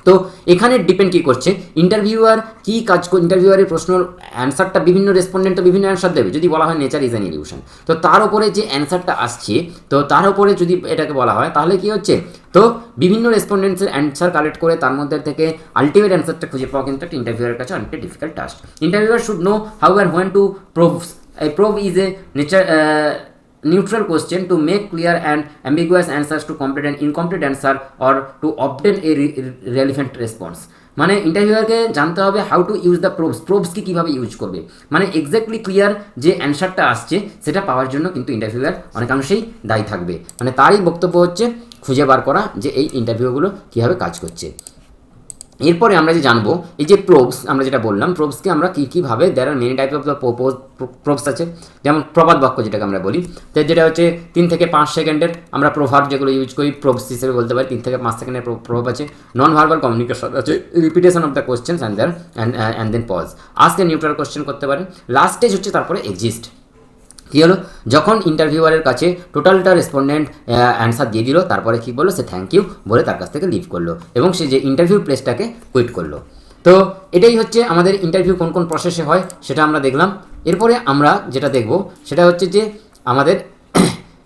তো এখানে ডিপেন্ড কী করছে ইন্টারভিউয়ার কী কাজ, ইন্টারভিউয়ারের প্রশ্নের অ্যান্সারটা বিভিন্ন রেসপন্ডেন্ট তো বিভিন্ন অ্যান্সার দেবে। যদি বলা হয় নেচার ইজ অ্যান ইলিউশন, তো তার উপরে যে অ্যান্সারটা আসছে, তো তার উপরে যদি এটাকে বলা হয় তাহলে কী হচ্ছে? তো বিভিন্ন রেসপন্ডেন্টসের অ্যান্সার কালেক্ট করে তার মধ্যে থেকে আলটিমেট অ্যান্সারটা খুঁজে পাওয়া কিন্তু একটা ইন্টারভিউয়ারের কাছে অনেকটা difficult task. Interviewer should know how and when to probe. Probe is a nature neutral question to make clear and ambiguous answers, to complete an incomplete answer or to obtain a relevant response। মানে ইন্টারভিউয়ারকে জানতে হবে how to use the প্রোবসকে কীভাবে use করবে, মানে exactly clear যে অ্যান্সারটা আসছে সেটা পাওয়ার জন্য কিন্তু ইন্টারভিউয়ার অনেকাংশেই দায়ী থাকবে। মানে তারই বক্তব্য হচ্ছে খুঁজে বার করা যে এই ইন্টারভিউগুলো কীভাবে কাজ করছে। এরপরে আমরা যে জানবো এই যে প্রোবস, আমরা যেটা বললাম প্রোবসকে আমরা কীভাবে, there are many type of the probes আছে, যেমন প্রবাদ বাক্য যেটাকে আমরা বলি, তো যেটা হচ্ছে 3 থেকে 5 সেকেন্ডের আমরা প্রভাব যেগুলো ইউজ করি প্রোবস হিসেবে বলতে পারি, 3 থেকে 5 সেকেন্ডের প্রভাব আছে। নন ভার্বাল কমিউনিকেশন আছে, repetition of the questions and then pause, আজকে নিউট্রাল কোশ্চেন করতে পারেন। লাস্ট স্টেজ হচ্ছে তারপরে এক্সিস্ট। কী হলো, যখন ইন্টারভিউয়ারের কাছে টোটালটা রেসপন্ডেন্ট অ্যান্সার দিয়ে দিল, তারপরে কী বললো, সে থ্যাংক ইউ বলে তার কাছ থেকে লিভ করলো এবং সে যে ইন্টারভিউ প্লেসটাকে কুইট করলো। তো এটাই হচ্ছে আমাদের ইন্টারভিউ কোন কোন প্রসেসে হয় সেটা আমরা দেখলাম। এরপরে আমরা যেটা দেখব সেটা হচ্ছে যে আমাদের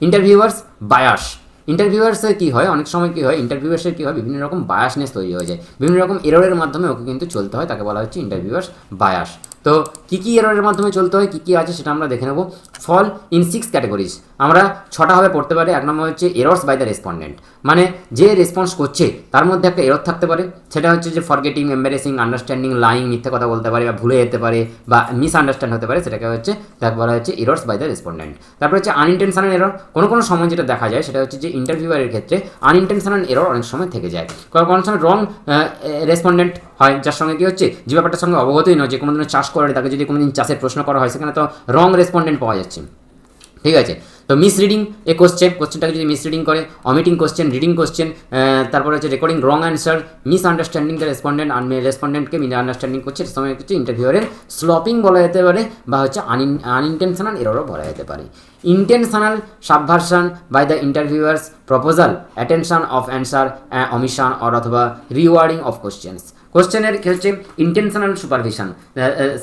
ইন্টারভিউয়ার্স বায়াস। ইন্টারভিউয়ার্সের কী হয়, অনেক সময় কী হয়, ইন্টারভিউয়ার্সের কী হয়, বিভিন্ন রকম বায়াসনেস তৈরি হয়ে যায়, বিভিন্ন রকম এররের মাধ্যমে ওকে কিন্তু চলতে হয়, তাকে বলা হচ্ছে ইন্টারভিউয়ার্স বায়াস। তো কী কী এররের মাধ্যমে চলতে হয়, কী কী আছে সেটা আমরা দেখে নেব। ফল ইন 6 ক্যাটাগরিজ, আমরা 6টা ভাবে পড়তে পারি। 1 নম্বর হচ্ছে এরর্স বাই দ্য রেসপন্ডেন্ট, মানে যে রেসপন্স করছে তার মধ্যে একটা এরর থাকতে পারে, সেটা হচ্ছে যে ফরগেটিং, এম্বারেসিং, আন্ডারস্ট্যান্ডিং, লাইং, মিথ্যে কথা বলতে পারে বা ভুলে যেতে পারে বা মিসআন্ডারস্ট্যান্ড হতে পারে, সেটাকে হচ্ছে তাকে বলা হচ্ছে এরর্স বাই দ্য রেসপন্ডেন্ট। তারপর হচ্ছে আনইনটেনশনাল এরর, কোনো সময় যেটা দেখা যায় সেটা হচ্ছে যে ইন্টারভিউয়ারের ক্ষেত্রে আনইনটেনশনাল এরর অনেক সময় থেকে যায়, কোনো সময় রং রেসপন্ডেন্ট হয়, যার সঙ্গে কী হচ্ছে যে ব্যাপারটার সঙ্গে অবগতই নয়, যে কোনো দিনও চাষ করে তাকে যদি কোনো দিন চাষের প্রশ্ন করা হয় সেখানে তো রং রেসপন্ডেন্ট পাওয়া যাচ্ছে, ঠিক আছে। তো মিসরিডিং এ কোশ্চেনটাকে যদি মিসরিডিং করে, অমিটিং কোশ্চেন, রিডিং কোশ্চেন, তারপরে হচ্ছে recording wrong answer, misunderstanding the respondent, রেসপন্ডেন্টকে মিসআন্ডারস্ট্যান্ডিং করছে, এর সময় হচ্ছে ইন্টারভিউয়ারের স্লপিং বলা যেতে পারে বা হচ্ছে আনইনটেনশনাল এররও বলা যেতে পারে। Intentional subversion by the interviewers proposal, attention of answer, omission অথবা রিওয়ার্ডিং অফ কোশ্চেন্স। কোশ্চেনের কী হচ্ছে intentional supervision,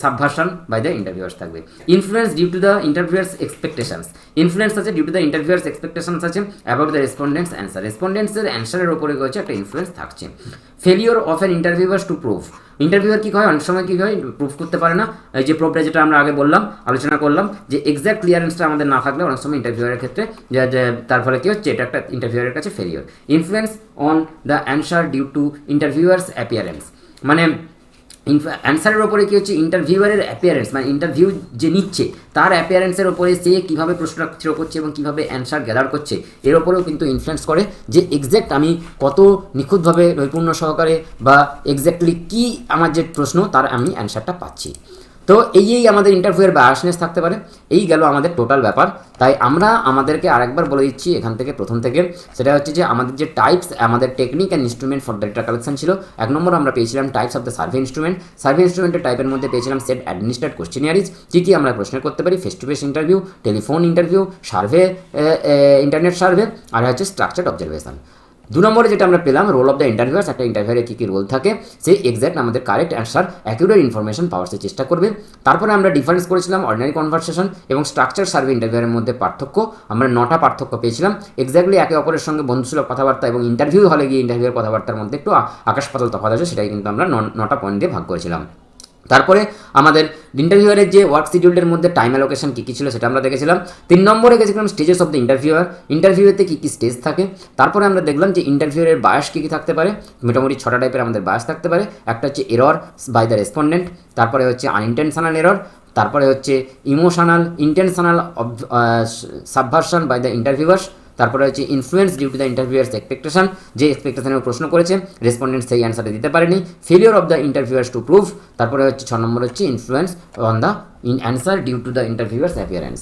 subversion by the interviewers থাকবে। Influence due to the interviewers expectations, influence আছে due to the interviewers expectations আছে about the respondents answer, রেসপন্ডেন্টসের অ্যান্সারের ওপরে হচ্ছে একটা ইনফ্লুয়েন্স থাকছে। Failure of an interviewers to prove, interviewer কী হয়, অনেক সময় কী হয় প্রুভ করতে পারে না, এই যে প্রুভটা যেটা আমরা আগে বললাম, আলোচনা করলাম যে এক্স্যাক্ট ক্লিয়ারেন্সটা আমাদের না থাকলে অনেক সময় ইন্টারভিউয়ারের ক্ষেত্রে তার ফলে কী হচ্ছে, এটা একটা ইন্টারভিউয়ারের কাছে failure. Influence on the answer due to interviewers appearance, মানে অ্যান্সারের ওপরে কী হচ্ছে ইন্টারভিউয়ারের অ্যাপিয়ারেন্স, মানে ইন্টারভিউ যে নিচ্ছে তার অ্যাপিয়ারেন্সের ওপরে সে কীভাবে প্রশ্নটা থ্রো করছে এবং কীভাবে অ্যান্সার গ্যাদার করছে এর ওপরেও কিন্তু ইনফ্লুয়েন্স করে যে এক্স্যাক্ট আমি কত নিখুঁতভাবে নৈপুণ্য সহকারে বা এক্স্যাক্টলি কী আমার যে প্রশ্ন তার আমি অ্যান্সারটা পাচ্ছি। তো এই আমাদের ইন্টারভিউয়ের বায়াসনেস থাকতে পারে। এই গেল আমাদের টোটাল ব্যাপার। তাই আমরা আমাদেরকে আরেকবার বলে দিচ্ছি এখান থেকে প্রথম থেকে, সেটা হচ্ছে যে আমাদের যে টাইপস, আমাদের technique and instrument for data collection ছিল। 1 নম্বর আমরা পেয়েছিলাম types of the survey instrument, survey ইনস্ট্রুমেন্টের টাইপের মধ্যে পেয়েছিলাম সেট অ্যাডমিনিস্ট্রেড কোশ্চেনিয়ারিজ, কী আমরা প্রশ্ন করতে পারি, face to face interview, telephone interview, survey, internet survey, আর হচ্ছে স্ট্রাকচার্ড অবজারভেশন। 2 নম্বরে যেটা আমরা পেলাম রোল অফ দ্য ইন্টারভিউয়ার্স, একটা ইন্টারভিউয়ারের কী রোল থাকে, সেই এক্স্যাক্ট আমাদের কারেক্ট অ্যান্সার অ্যাকিউরেট ইনফরমেশন পাওয়ার চেষ্টা করবে। তারপরে আমরা ডিফারেন্স করেছিলাম অর্ডিনারি কনভারসেশন এবং স্ট্রাকচার সার্ভে ইন্টারভিউয়ারের মধ্যে পার্থক্য, আমরা 9টা পার্থক্য পেয়েছিলাম এক্স্যাক্টলি একে অপরের সঙ্গে বন্ধুসুলভ কথাবার্তা এবং ইন্টারভিউ হলে গিয়ে ইন্টারভিউয়ের কথাবার্তার মধ্যে একটু আকাশ পাতাল তফাৎ আছে, সেটাই কিন্তু আমরা 9টা পয়েন্ট দিয়ে ভাগ করেছিলাম। তারপরে আমাদের ইন্টারভিউয়ারের যে ওয়ার্ক শিডিউলের মধ্যে টাইম অ্যালোকেশন কী কী ছিল সেটা আমরা দেখেছিলাম। 3 নম্বরে গেছিলাম স্টেজেস অফ দ্য ইন্টারভিউয়ার, ইন্টারভিউতে কী কী স্টেজ থাকে। তারপরে আমরা দেখলাম যে ইন্টারভিউয়ের বায়াস কী কী থাকতে পারে, মোটামুটি 6টা টাইপের আমাদের বায়াস থাকতে পারে। একটা হচ্ছে এরর বাই দ্য রেসপন্ডেন্ট, তারপরে হচ্ছে আনইনটেনশনাল এরর, তারপরে হচ্ছে emotional intentional subversion by the interviewers, তারপরে হচ্ছে influence due to the interviewers expectation, যে এক্সপেকটেশনের প্রশ্ন করেছে রেসপন্ডেন্ট সেই অ্যান্সারটা দিতে পারেনি, failure of the interviewers to prove, তারপরে হচ্ছে 6 নম্বর হচ্ছে influence on the answer due to the interviewers appearance.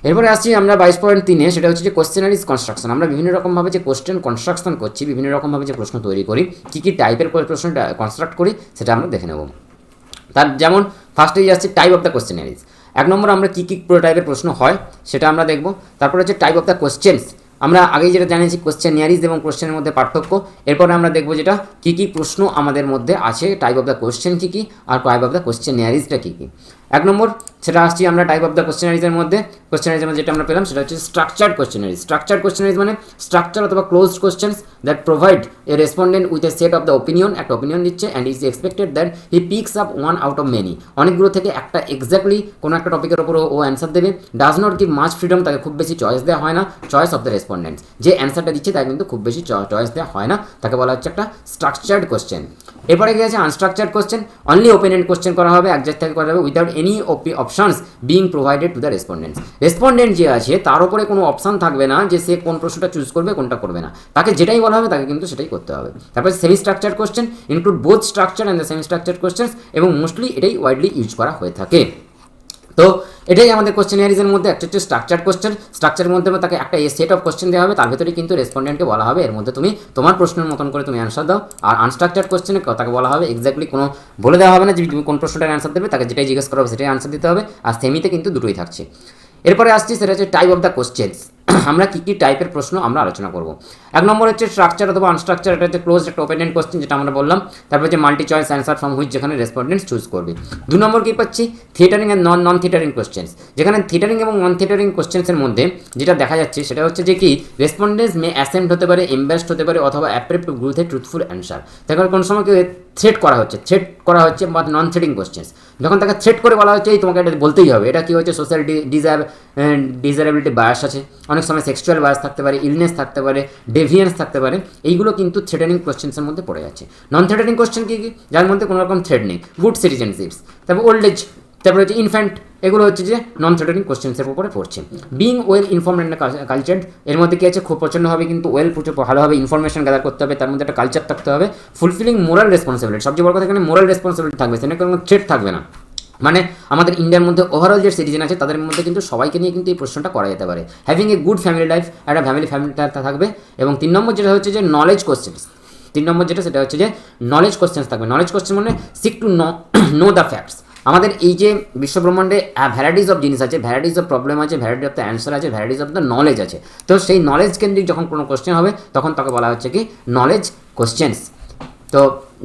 এরপরে আসছি আমরা 22.3-এ, সেটা হচ্ছে যে কোশ্চেনারিজ কনস্ট্রাকশন। আমরা বিভিন্ন রকমভাবে যে কোশ্চেন কনস্ট্রাকশন করছি, বিভিন্ন রকমভাবে যে প্রশ্ন তৈরি করি, কী কী টাইপের প্রশ্ন কনস্ট্রাক্ট করি সেটা আমরা দেখে নেব। তার যেমন ফার্স্টেই আসছে টাইপ অফ দ্য কোশ্চেনারিজ। 1 নম্বর আমরা কী কী টাইপের প্রশ্ন হয় সেটা আমরা দেখব। তারপরে হচ্ছে টাইপ অফ দ্য কোশ্চেন্স, আমরা আগেই যেটা জানিয়েছি কোশ্চেনিয়ারিজ এবং কোশ্চেনের মধ্যে পার্থক্য। এরপরে আমরা দেখব যেটা কী কী প্রশ্ন আমাদের মধ্যে আছে, টাইপ অফ দ্য কোশ্চেন কী কী আর টাইপ অফ দ্য কোশ্চেনিয়ারিজটা কী কী। 1 নম্বর সেটা আসছি আমরা টাইপ অফ দ্য কোশ্চেনারিজের মধ্যে যেটা আমরা পেলাম সেটা হচ্ছে স্ট্রাকচার্ড কোশ্চেনারিজ মানে স্ট্রাকচার অথবা closed questions that provide a respondent with a set of the opinion, একটা ওপিনিয়ন দিচ্ছে and is expected that he peaks up one out of many, অনেকগুলো থেকে একটা এক্স্যাক্টলি কোনো একটা টপিকের ওপর ও অ্যান্সার দেবে। Does not give much freedom, তাকে খুব বেশি চয়েস দেওয়া হয় না। চয়েস অফ দ্য রেসপন্ডেন্টস, যে অ্যান্সারটা দিচ্ছে তাকে কিন্তু খুব বেশি চয়েস দেওয়া হয় না, তাকে বলা হচ্ছে একটা স্ট্রাকচার্ড কোশ্চেন। এরপরে গিয়েছে unstructured question, only open end question করা হবে, এক জায়গা থেকে করা যাবে without any options being provided to the respondents. Respondent যে আছে তার উপরে কোনো অপশন থাকবে না যে সে কোন প্রশ্নটা চুজ করবে কোনটা করবে না, তাকে যেটাই বলা হবে তাকে কিন্তু সেটাই করতে হবে। তারপরে semi structured question include both structure and the semi structured questions, এবং মোস্টলি এটাই ওয়াইডলি ইউজ করা হয়ে থাকে। তো এটাই আমাদের কোশ্চেনারিজের মধ্যে একটা হচ্ছে স্ট্রাকচার কোশ্চেন। স্ট্রাকচারের মধ্যে তাকে একটা সেট অফ কোশ্চেন দেওয়া হবে, তার ভিতরে কিন্তু রেসপন্ডেন্টকে বলা হবে এর মধ্যে তুমি তোমার প্রশ্নের মতন করে তুমি অ্যান্সার দাও। আর আনস্ট্রাকচার কোশ্চেনে তাকে বলা হবে এক্স্যাক্টলি কোনো বলে দেওয়া হবে না যে তুমি কোন প্রশ্নটার অ্যান্সার দেবে, তাকে যেটাই জিজ্ঞেস করা হবে সেটাই অ্যান্সার দিতে হবে। আর সেমিতে কিন্তু দুটোই থাকছে। এরপরে আসছি সেটা হচ্ছে টাইপ অফ দ্য কোশ্চেন্স। আমরা কী কী টাইপের প্রশ্ন আমরা আলোচনা করব। 1 নম্বর হচ্ছে স্ট্রাকচার অথবা আনস্ট্রাকচার, এটা হচ্ছে ক্লোজ একটা ওপেন এন্ড কোশ্চেন যেটা আমরা বললাম। তারপর হচ্ছে multi choice answer from which, যেখানে রেসপন্ডেন্টস চুজ করবে। 2 নম্বর কী পাচ্ছি থিয়েটারিং অ্যান্ড নন থিয়েটারিং কোশ্চেন্স, যেখানে থিয়েটারিং এবং নন থিয়েটারিং কোশ্চেন্সের মধ্যে যেটা দেখা যাচ্ছে সেটা হচ্ছে যে কি রেসপন্ডেন্টস মে অ্যাসেম্ট হতে পারে, এমব্যাসড হতে পারে, অথবা অ্যাপ্রেপ টু গ্রুথ এ ট্রুথফুল অ্যান্সার। দেখো কোন সময় কেউ থ্রেট করা হচ্ছে বা নন থ্রেটিং কোশ্চেন্স, যখন তাকে থ্রেট করে বলা হচ্ছে এই তোমাকে এটা বলতেই হবে, এটা কী হচ্ছে সোশ্যাল ডিজারেবিলিটি বায়াস আছে, অনেক সময় সেক্সুয়াল বায়াস থাকতে পারে, ইলনেস থাকতে পারে, ডেভিয়েন্স থাকতে পারে, এইগুলো কিন্তু থ্রেটানিং কোশ্চেন্সের মধ্যে পড়ে যাচ্ছে। নন থ্রেটানিং কোশ্চেন কী কী, যার মধ্যে কোনো রকম থ্রেট নেই, গুড সিটিজেনশিপস, তারপর ওল্ড এজ, তারপরে হচ্ছে ইনফ্যান্ট, এগুলো হচ্ছে যে নন থ্রেটানিং কোশ্চেন্সের উপরে পড়ছে। Being well informed and cultured, এর মধ্যে কী আছে খুব প্রচণ্ডভাবে কিন্তু প্রচুর ভালোভাবে ইনফরমেশন গ্যাদার করতে হবে, তার মধ্যে একটা কালচার থাকতে হবে। ফুলফিলিং মোরাল রেসপন্সিবিলিটি, সবচেয়ে বড় কথা এখানে মোরাল রেসপন্সিবিলিটি থাকবে, সেখানে কোনো থ্রেট থাকবে না। মানে আমাদের ইন্ডিয়ার মধ্যে ওভারঅল যে সিটিজেন আছে তাদের মধ্যে কিন্তু সবাইকে নিয়ে কিন্তু এই প্রশ্নটা করা যেতে পারে। Having a good family life, একটা ফ্যামিলিটা থাকবে। এবং 3 নম্বর যেটা হচ্ছে যে নলেজ কোশ্চেন্স, 3 নম্বর যেটা সেটা হচ্ছে যে নলেজ কোশ্চেন্স থাকবে। নলেজ কোশ্চেন মানে seek to know the facts. আমাদের এই যে বিশ্বব্রহ্মাণ্ডে ভ্যারাইটিস অফ জিনিস আছে, ভ্যারাইটিস অফ প্রবলেম আছে, ভ্যারাইটি অফ দ্য অ্যান্সার আছে, ভ্যারাইটিস অফ দ্য নলেজ আছে। তো সেই নলেজ কেন্দ্রিক যখন কোনো কোশ্চেন হবে তখন তাকে বলা হচ্ছে কি নলেজ কোশ্চেন্স। তো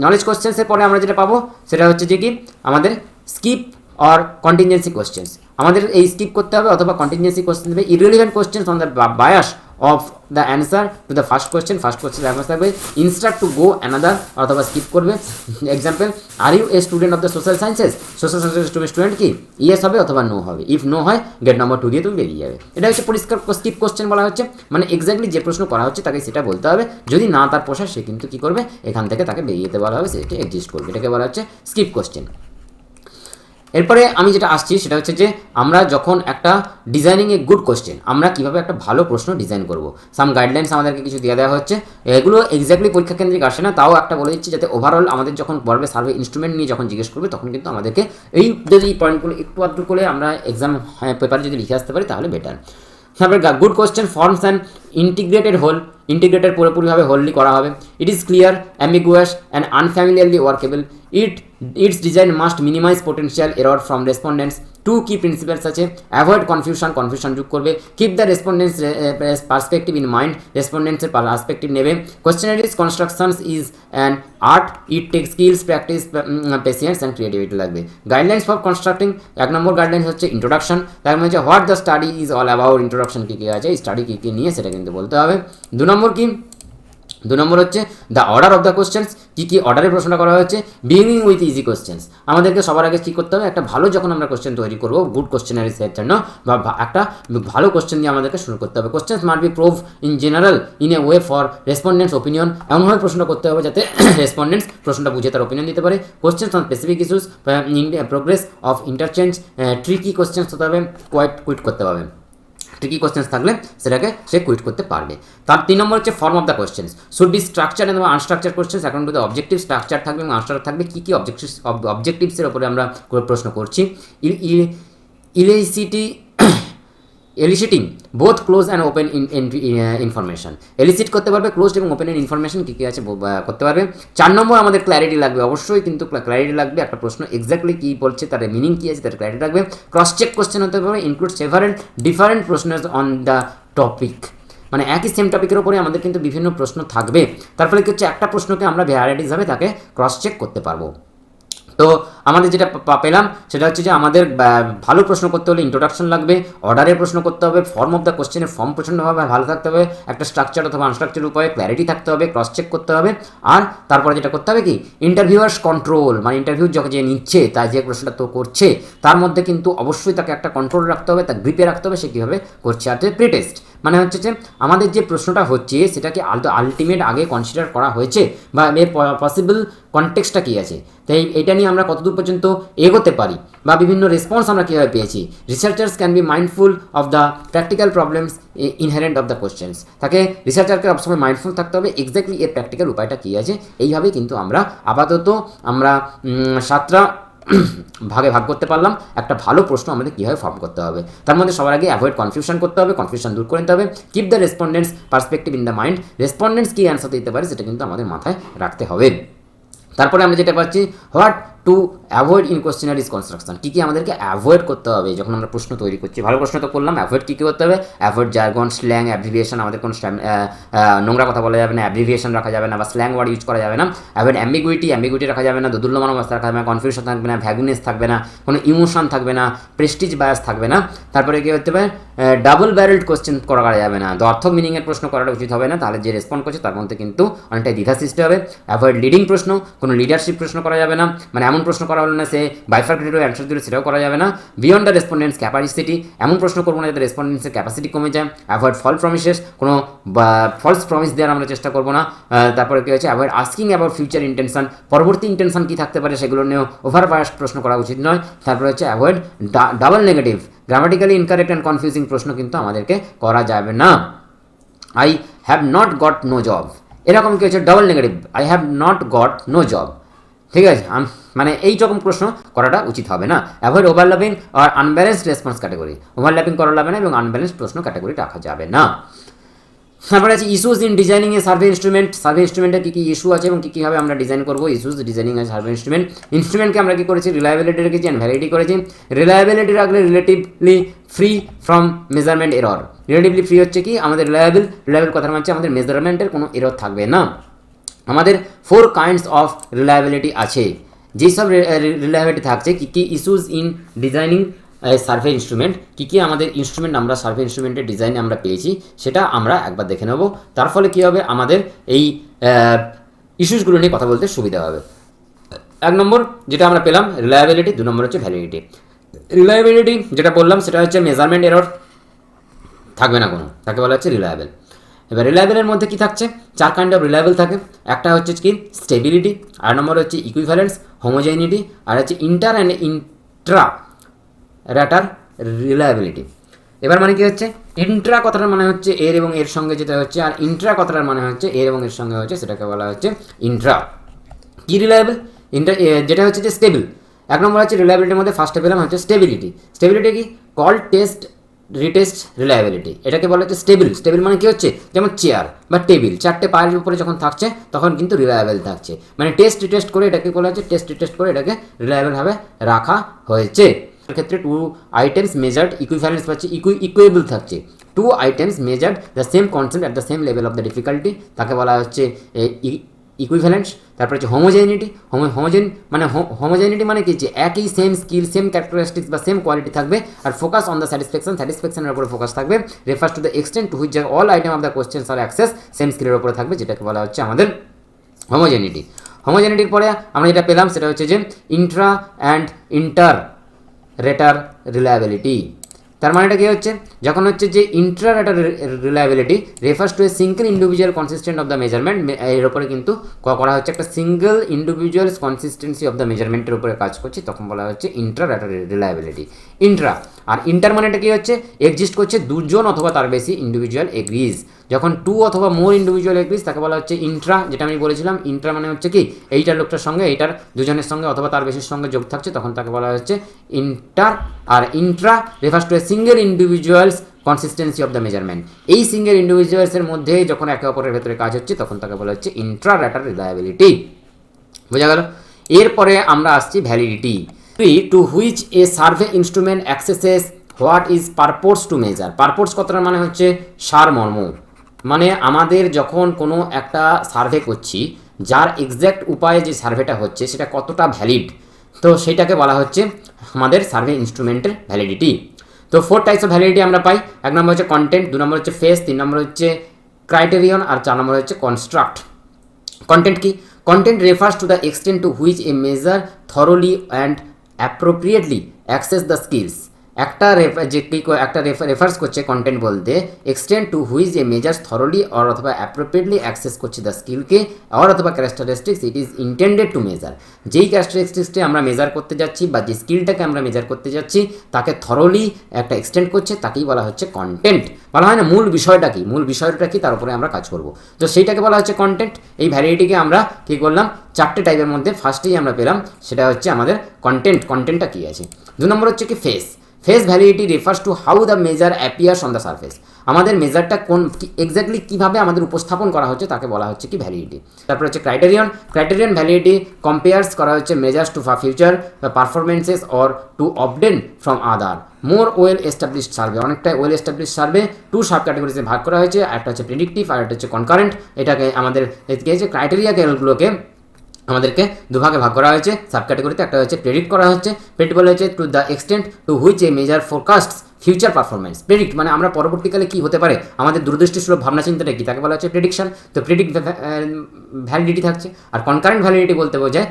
নলেজ কোশ্চেন্সের পরে আমরা যেটা পাবো সেটা হচ্ছে যে কি আমাদের স্কিপ অর কন্টিনজেন্সি কোশ্চেন্স, আমাদের এই স্কিপ করতে হবে অথবা কন্টিনজেন্সি কোশ্চেন দেবে। Irrelevant questions on the bias of the answer to the first question answer থাকবে ইনস্ট্রাক্ট টু গো অ্যানাদার, অথবা স্কিপ করবে। Example, are you a student of the social sciences student কি yes হবে অথবা no হবে, if no হয় get number 2 দিয়ে তুমি বেরিয়ে যাবে। এটা হচ্ছে পরিষ্কার স্কিপ কোশ্চেন বলা হচ্ছে, মানে এক্স্যাক্টলি যে প্রশ্ন করা হচ্ছে তাকে সেটা বলতে হবে, যদি না তার পোষায় সে কিন্তু কী করবে এখান থেকে তাকে বেরিয়ে যেতে বলা হবে, সেটা এক্সিস্ট করবে, এটাকে বলা হচ্ছে স্কিপ কোশ্চেন। এরপরে আমি যেটা আসছি সেটা হচ্ছে যে আমরা যখন একটা ডিজাইনিং এ গুড কোশ্চেন, আমরা কীভাবে একটা ভালো প্রশ্ন ডিজাইন করব, সাম গাইডলাইন্স আমাদেরকে কিছু দিয়ে দেওয়া হচ্ছে। এগুলো এক্স্যাক্টলি পরীক্ষা কেন্দ্রিক আসে না, তাও একটা বলে দিচ্ছি যাতে ওভারঅল আমাদের যখন পড়বে সার্ভে ইনস্ট্রুমেন্ট নিয়ে যখন জিজ্ঞেস করবে তখন কিন্তু আমাদেরকে এই পয়েন্টগুলো একটু আধটু করে আমরা এক্সাম পেপারে যদি লিখে আসতে পারি তাহলে বেটার। তারপরে good question forms and integrated integrated পুরোপুরিভাবে হোললি করা হবে। It is clear, ambiguous and unfamiliarly workable. Its design must minimise potential error from respondents. 2 key principles আছে, অ্যাভয়েড কনফিউশন যোগ করবে, keep the respondents perspective in mind, রেসপন্ডেন্টসের perspective নেবে। Questionnaires constructions is an art, it take skills, practice, patience and creativity লাগবে। Guidelines for constructing, 1 number guidelines হচ্ছে introduction, তার মানে হচ্ছে what the study is all about, introduction কী কী আছে, স্টাডি কী কী নিয়ে সেটা কিন্তু বলতে হবে। 2 নম্বর কি, 2 নম্বর হচ্ছে the order of the questions, কী কী অর্ডারে প্রশ্নটা করা হচ্ছে। বিগিনিং উইথ ইজি কোশ্চেন্স, আমাদেরকে সবার আগে কী করতে হবে, একটা ভালো যখন আমরা কোশ্চেন তৈরি করবো গুড কোশ্চেনারিজের জন্য বা একটা ভালো কোশ্চেন দিয়ে আমাদেরকে শুরু করতে হবে। Questions must be prove in general in a way for respondents opinion, এমনভাবে প্রশ্ন করতে হবে যাতে রেসপন্ডেন্টস প্রশ্নটা বুঝে তার ওপিনিয়ন দিতে পারে। Questions on specific issues, progress of interchange, tricky questions হতে হবে, কুইট করতে হবে, ট্রিকি কোশ্চেন্স থাকলে সেটাকে সে কুইট করতে পারবে। তার 3 নম্বর হচ্ছে form of the questions should be structure এবং unstructure questions according to the objective, structure থাকবে এবং আনস্ট্রাকচার থাকবে। কী কী অবজেক্টিভসের ওপরে আমরা প্রশ্ন করছি। Eliciting both close and open information, elicit করতে পারবে ক্লোজ এবং ওপেন ইনফরমেশন কী কী আছে করতে পারবে। 4 নম্বর আমাদের ক্ল্যারিটি লাগবে, অবশ্যই কিন্তু ক্ল্যারিটি লাগবে, একটা প্রশ্ন এক্স্যাক্টলি কী বলছে তার মিনিং কী আছে তার ক্ল্যারিটি লাগবে। ক্রস চেক কোশ্চেন হতে পারবে, ইনক্লুড সেভারেল ডিফারেন্ট প্রশ্ন অন দ্য টপিক, মানে একই সেম টপিকের উপরে আমাদের কিন্তু বিভিন্ন প্রশ্ন থাকবে, তার ফলে কি হচ্ছে একটা প্রশ্নকে আমরা ভ্যারাইটিসভাবে তাকে ক্রস চেক করতে পারবো। তো আমাদের যেটা পেলাম সেটা হচ্ছে যে আমাদের ভালো প্রশ্ন করতে হলে ইন্ট্রোডাকশন লাগবে, অর্ডারের প্রশ্ন করতে হবে, ফর্ম অফ দ্য কোশ্চেনের ফর্ম প্রচণ্ডভাবে ভালো থাকতে হবে, একটা স্ট্রাকচার অথবা আনস্ট্রাকচার উপায়ে ক্ল্যারিটি থাকতে হবে, ক্রস চেক করতে হবে, আর তারপরে যেটা করতে হবে কি ইন্টারভিউয়ার্স কন্ট্রোল, মানে ইন্টারভিউ যখন যে নিচ্ছে তার যে প্রশ্নটা তো করছে তার মধ্যে কিন্তু অবশ্যই তাকে একটা কন্ট্রোল রাখতে হবে, তার গ্রিপে রাখতে হবে সে কীভাবে করছে। আর যে প্রিটেস্ট মানে হচ্ছে যে আমাদের যে প্রশ্নটা হচ্ছে সেটাকে আলটিমেট আগে কনসিডার করা হয়েছে বা এর পসিবল কনটেক্সটটা কী আছে, তাই এটা নিয়ে আমরা কতদূর পর্যন্ত এগোতে পারি বা বিভিন্ন রেসপন্স আমরা কীভাবে পেয়েছি। Researchers can be mindful of the practical problems inherent of the questions, তাকে রিসার্চারকে সবসময় মাইন্ডফুল থাকতে হবে এক্স্যাক্টলি এর প্র্যাকটিক্যাল উপায়টা কী আছে। এইভাবেই কিন্তু আমরা আপাতত আমরা 7টা ভাগে ভাগ করতে পারলাম একটা ভালো প্রশ্ন আমাদের কীভাবে ফর্ম করতে হবে। তার মধ্যে সবার আগে অ্যাভয়েড কনফিউশন করতে হবে, কনফিউশন দূর করে নিতে হবে, keep the respondents perspective in the mind, respondents কী অ্যান্সার দিতে পারে সেটা কিন্তু আমাদের মাথায় রাখতে হবে। তারপরে আমরা যেটা পাচ্ছি what to avoid in questionnaires construction, কী কী আমাদেরকে অ্যাভয়েড করতে হবে যখন আমরা প্রশ্ন তৈরি করছি। ভালো প্রশ্ন তো করলাম, অ্যাভয়েড কী কী করতে হবে, অ্যাভয়েড জার্গন, স্ল্যাং, অ্যাব্রিভিয়েশন, আমাদের কোনো নোংরা কথা বলা যাবে না, অ্যাব্রিভিয়েশন রাখা যাবে না বা স্ল্যাং ওয়ার্ড ইউজ করা যাবে না, অ্যাভয়েড অ্যাম্বিগুইটি রাখা যাবে না, দোদুল্যমান অবস্থা রাখা যাবে না, কনফিউশন থাকবে না, ভ্যাগুনেস থাকবে না, কোনো ইমোশন থাকবে না, প্রেস্টিজ বায়াস থাকবে না। তারপরে কী হতে পারে ডাবল ব্যারেলড কোশ্চেন করা যাবে না, অর্থক মিনিংয়ের প্রশ্ন করাটা উচিত হবে না, তাহলে যে রেসপন্ড করছে তার মধ্যে কিন্তু অনেকটাই দ্বিধা সৃষ্টি হবে। অ্যাভয়েড লিডিং প্রশ্ন, কোনো লিডারশিপ প্রশ্ন করা যাবে না, মানে এমন প্রশ্ন করা হলো না সে বাইফার্কেটেড অ্যান্সার দিলে সেটাও করা যাবে না। বিয়ন্ড দ্য রেসপন্ডেন্টস ক্যাপাসিটি, এমন প্রশ্ন করবো না যাতে রেসপন্ডেন্টসের ক্যাপাসিটি কমে যায়। অ্যাভয়েড ফলস প্রমিসেস, কোনো ফলস প্রমিস দেওয়ার আমরা চেষ্টা করবো না। তারপরে কী হচ্ছে avoid asking about future intention, পরবর্তী ইন্টেনশন কী থাকতে পারে সেগুলো নিয়েও ওভার বায়াসড প্রশ্ন করা উচিত নয়। তারপরে হচ্ছে avoid double negative, grammatically incorrect and confusing প্রশ্ন কিন্তু আমাদেরকে করা যাবে না। I have not got no job, এরকম কি হচ্ছে double negative, I have not got no job, ঠিক আছে, মানে এই রকম প্রশ্ন করাটা উচিত হবে না। অ্যাভয়েড ওভারল্যাপিং আর আনব্যালেন্সড রেসপন্স ক্যাটাগরি, ওভারল্যাপিং করা যাবে না এবং আনব্যালেন্সড প্রশ্ন ক্যাটাগরি রাখা যাবে না। তারপরে আছে issues in designing a survey instrument, survey ইনস্ট্রুমেন্টের কী কী ইস্যু আছে এবং কী কীভাবে আমরা ডিজাইন করবো। ইস্যুস ডিজাইনিং এ সার্ভে ইনস্ট্রুমেন্টকে আমরা কী করেছি রিলায়েবিলিটি রেখেছি অ্যান্ড ভ্যালিডিটি করেছি। রিলায়েবিলিটি রাখলে relatively free from measurement error, relatively free হচ্ছে কি আমাদের রিলায়েবল কথার মানে হচ্ছে আমাদের মেজারমেন্টের কোনো এরর থাকবে না। আমাদের 4 কাইন্ডস অফ রিলায়েবিলিটি আছে, যেসব রিলায়েবিলিটি থাকছে কী কী issues in designing survey instrument, কী কী আমাদের ইনস্ট্রুমেন্ট আমরা সার্ভে ইনস্ট্রুমেন্টের ডিজাইনে আমরা পেয়েছি সেটা আমরা একবার দেখে নেব। তার ফলে কী হবে আমাদের এই ইস্যুসগুলো নিয়ে কথা বলতে সুবিধা হবে। 1 নম্বর যেটা আমরা পেলাম রিলায়েবিলিটি, 2 নম্বর হচ্ছে ভ্যালিডিটি। রিলায়েবিলিটি যেটা বললাম সেটা হচ্ছে মেজারমেন্ট এরর থাকবে না কোনো, তাকে বলা হচ্ছে রিলায়েবল। এবার রিলায়েবলের মধ্যে কি থাকছে 4 কাইন্ড অফ রিলায়েবল থাকে, একটা হচ্ছে কি স্টেবিলিটি, আর নম্বর হচ্ছে ইকুইভ্যালেন্স, হোমোজেনিটি, আর হচ্ছে ইন্টার অ্যান্ড ইন্ট্রা র্যাটার রিলায়েবিলিটি। এবার মানে কি হচ্ছে ইন্ট্রা কথাটার মানে হচ্ছে এর এবং এর সঙ্গে যেটা হচ্ছে, আর ইন্ট্রা কথাটার মানে হচ্ছে এর এবং এর সঙ্গে হচ্ছে, সেটাকে বলা হচ্ছে ইন্ট্রা। কি রিলায়েবল যেটা হচ্ছে যে স্টেবল। 1 নম্বর হচ্ছে রিলায়েবিলিটির মধ্যে ফার্স্টে পেলাম হচ্ছে স্টেবিলিটি। স্টেবিলিটি কি কল টেস্ট রিটেস্ট রিলায়েবিলিটি, এটাকে বলা হচ্ছে স্টেবল। স্টেবল মানে কি হচ্ছে যেমন চেয়ার বা টেবিল 4টে পায়ের উপরে যখন থাকছে তখন কিন্তু রিলায়েবল থাকছে, মানে টেস্ট রিটেস্ট করে এটাকে বলা হচ্ছে টেস্ট রিটেস্ট করে এটাকে রিলায়েবলভাবে রাখা হয়েছে। ক্ষেত্রে 2 আইটেমস মেজার্ড ইকুইভ্যালেন্স পাচ্ছে, ইকুয়েবল থাকছে। 2 items measured the same concept at the same level of the difficulty, তাকে বলা হচ্ছে ইকুইভ্যালেন্স। তারপরে হচ্ছে হোমোজেনিটি, হোমোজেনিটি মানে কি যে একই সেম স্কিল সেম ক্যারেক্টারিস্টিক্স বা সেম কোয়ালিটি থাকবে, আর ফোকাস অন দ্য স্যাটিসফ্যাকশনের উপরে ফোকাস থাকবে। Refers to the extent to which all item of the questions are access same স্কিলের উপরে থাকবে, যেটাকে বলা হচ্ছে আমাদের হোমোজেনিটি। হোমোজেনিটির পরে আমরা যেটা পেলাম সেটা হচ্ছে যে intra and inter rater reliability. তার মানেটা কি হচ্ছে যখন হচ্ছে যে intra rater reliability refers to a single individual consistent of the measurement, এর উপরে কিন্তু করা হচ্ছে একটা single individual consistency of the মেজারমেন্টের উপরে কাজ করছে, তখন বলা হচ্ছে ইন্ট্রা রেটার রিলায়েবিলিটি। ইন্ট্রা আর ইন্টার মানেটা কি হচ্ছে এক্সিস্ট করছে 2 জন অথবা তার বেশি ইন্ডিভিজুয়াল এগ্রিজ, যখন 2 অথবা মোর ইন্ডিভিজুয়াল এগ্রিজ তাকে বলা হচ্ছে ইন্ট্রা। যেটা আমি বলেছিলাম ইন্ট্রা মানে হচ্ছে কি এইটার লোকটার সঙ্গে এইটার দুজনের সঙ্গে অথবা তার বেশির সঙ্গে যোগ থাকছে, তখন তাকে বলা হচ্ছে ইন্টার। আর intra refers to a single individual's consistency of the measurement, এই সিঙ্গেল ইন্ডিভিজুয়ালসের মধ্যে যখন একে অপরের ভেতরে কাজ হচ্ছে তখন তাকে বলা হচ্ছে ইন্ট্রা রেটার রিলায়েবিলিটি। বোঝা গেল? এরপরে আমরা আসছি validity, to which a survey instrument accesses what is purpose to measure. Purpose কথাটার মানে হচ্ছে সারমর্ম, মানে আমাদের যখন কোনো একটা সার্ভে করছি যার এক্স্যাক্ট উপায়ে যে সার্ভেটা হচ্ছে সেটা কতটা ভ্যালিড, তো সেইটাকে বলা হচ্ছে আমাদের সার্ভে ইনস্ট্রুমেন্টের ভ্যালিডিটি। তো 4 টাইপস অফ ভ্যালিডিটি আমরা পাই। 1 নম্বর হচ্ছে কন্টেন্ট, 2 নম্বর হচ্ছে ফেস, 3 নম্বর হচ্ছে ক্রাইটেরিয়ন, আর 4 নম্বর হচ্ছে কনস্ট্রাক্ট। কন্টেন্ট কি? Content refers to the extent to which A measure thoroughly and appropriately access the skills. একটা রেফার্স করছে কন্টেন্ট বলতে extent to which A measures thoroughly or অথবা appropriately access করছে the স্কিলকে or অথবা characteristics it is intended to measure. যেই ক্যারেক্টারিস্টিক্সটি আমরা measure করতে যাচ্ছি বা যে স্কিলটাকে আমরা মেজার করতে যাচ্ছি তাকে থরোলি একটা এক্সটেন্ড করছে, তাকেই বলা হচ্ছে কন্টেন্ট। বলা হয় না মূল বিষয়টা কি, মূল বিষয়টা কি তার উপরে আমরা কাজ করব। তো সেইটাকে বলা হচ্ছে কন্টেন্ট। এই ভ্যালিডিটিকে আমরা কী করলাম, 4টে টাইপের মধ্যে ফার্স্টেই আমরা পেলাম, সেটা হচ্ছে আমাদের কন্টেন্ট। কন্টেন্টটা কী আছে? 2 নম্বর হচ্ছে কি face. Face validity refers to how the measure appears on the surface. আমাদের মেজারটা কোন এক্স্যাক্টলি কীভাবে আমাদের উপস্থাপন করা হচ্ছে তাকে বলা হচ্ছে কি ভ্যালিডিটি। তারপর হচ্ছে ক্রাইটেরিয়ন। ক্রাইটেরিয়ন ভ্যালিডিটি কম্পেয়ার্স করা হচ্ছে measures to future performances or to obtained from other more well established survey. অনেকটা ওয়েল এস্টাবলিশড সার্ভে 2 সাব ক্যাটাগরিতে ভাগ করা হয়েছে, একটা হচ্ছে প্রেডিক্টিভ আর একটা হচ্ছে কনকারেন্ট। এটাকে আমাদের ক্রাইটেরিয়াগুলোকে আমাদেরকে দুভাগে ভাগ করা হয়েছে সাব ক্যাটাগরিতে। একটা হচ্ছে প্রেডিক্ট করা হচ্ছে, প্রেডিক্ট বলা হচ্ছে two the extent to which A measure forecast future performance. Predict মানে আমরা পরবর্তীকালে কী হতে পারে, আমাদের দূরদৃষ্টিসুলভ ভাবনা চিন্তাটা কি, তাকে বলা হচ্ছে প্রেডিকশন। তো প্রেডিক্ট ভ্যালিডিটি থাকছে। আর কনকারেন্ট ভ্যালিডিটি বলতে বোঝায়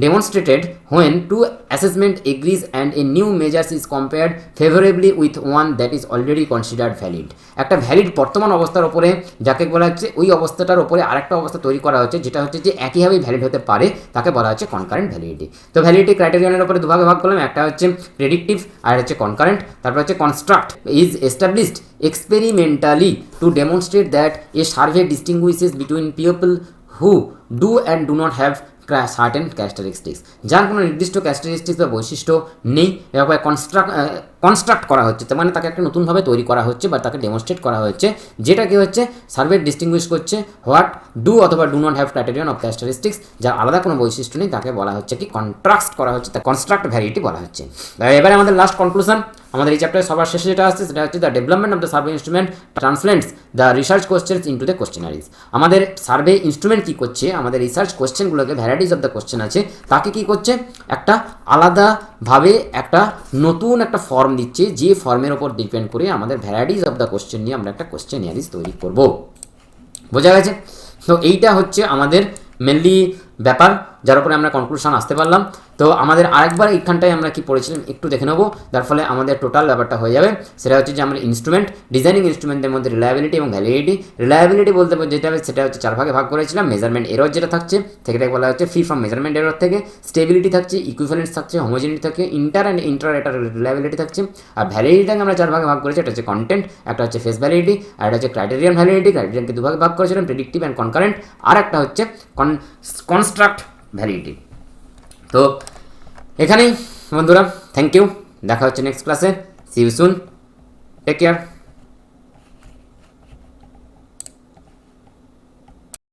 demonstrated when two assessment agrees and a new measures is compared favourably with one that is already considered valid. একটা ভ্যালিড বর্তমান অবস্থার ওপরে যাকে বলা হচ্ছে ওই অবস্থাটার ওপরে আরেকটা অবস্থা তৈরি করা হচ্ছে যেটা হচ্ছে যে একইভাবেই ভ্যালিড হতে পারে, তাকে বলা হচ্ছে কনকারেন্ট ভ্যালিডিটি। তো ভ্যালিডিটি ক্রাইটেরিয়নের উপরে দুভাগে ভাগ করলাম, একটা হচ্ছে প্রেডিক্টিভ আর হচ্ছে কনকারেন্ট। তারপর হচ্ছে construct is established experimentally to demonstrate that a survey distinguishes between people who do and do not have certain characteristics, যার কোনো নির্দিষ্ট ক্যারেক্টারিস্টিক্স বা বৈশিষ্ট্য নেই, এভাবে কনস্ট্রাক্ট করা হচ্ছে, তার মানে তাকে একটা নতুনভাবে তৈরি করা হচ্ছে বা তাকে ডেমনস্ট্রেট করা হচ্ছে, যেটা কি হচ্ছে সার্ভে ডিস্টিংগুইশ করছে হোয়াট ডু অথবা do not have criterion of characteristics, যার আলাদা কোনো বৈশিষ্ট্য নেই, তাকে বলা হচ্ছে কি কন্ট্রাস্ট করা হচ্ছে, তা কনস্ট্রাক্ট ভ্যারিটি বলা হচ্ছে। এবারে আমাদের লাস্ট কনক্লুশন, আমাদের এই চ্যাপ্টারের সবার শেষে যেটা আসছে সেটা হচ্ছে the development of the survey instrument translates the research questions into the questionnaires. আমাদের সার্ভে ইনস্ট্রুমেন্ট কী করছে, আমাদের রিসার্চ কোশ্চেনগুলোকে ভ্যারাইটিস অফ দ্য কোশ্চেন আছে তাকে কী করছে একটা আলাদাভাবে একটা নতুন একটা ফর্ম দিচ্ছে, যে ফর্মের ওপর ডিপেন্ড করে আমাদের ভ্যারাইটিস অফ দ্য কোশ্চেন নিয়ে আমরা একটা কোশ্চেনারিজ তৈরি করব। বোঝা গেছে? তো এইটা হচ্ছে আমাদের মেনলি ব্যাপার যার উপরে আমরা কনক্লুশন আসতে পারলাম। তো আমাদের আরেকবার এইখানটায় আমরা কি পড়েছিলাম একটু দেখে নেবো, যার ফলে আমাদের টোটাল ব্যাপারটা হয়ে যাবে। সেটা হচ্ছে যে আমরা ইনস্ট্রুমেন্ট ডিজাইনিং ইনস্ট্রুমেন্টের মধ্যে রিলায়েবিলিটি এবং ভ্যালিডিটি। রিলায়েবিলিটি বলতে যেটা হবে সেটা হচ্ছে 4 ভাগে ভাগ করেছিলাম। মেজারমেন্ট এরর যেটা থাকছে সেটাকে বলা হচ্ছে ফ্রি ফ্রম মেজারমেন্ট এরর থেকে। স্টেবিলিটি থাকছে, ইকুইভ্যালেন্স থাকছে, হোমোজেনিটি থাকে, ইন্টার অ্যান্ড ইন্টার এটা রিলায়েবিলিটি থাকছে। আর ভ্যালিডিটিটাকে আমরা 4 ভাগে ভাগ করেছি, এটা হচ্ছে কন্টেন্ট, একটা হচ্ছে ফেস ভ্যালিডিটি, আর এটা হচ্ছে ক্রাইটেরিয়ান ভ্যালিডিটি। ক্রাইটেরিয়ানকে 2 ভাগে ভাগ করেছিলাম, প্রেডিক্টিভ অ্যান্ড কনকারেন্ট, আর একটা হচ্ছে কনস্ট্রাক্ট ভ্যালিডিটি। তো এখানেই বন্ধুরা, থ্যাংক ইউ, দেখা হচ্ছে নেক্সট ক্লাসে। See you soon, take care.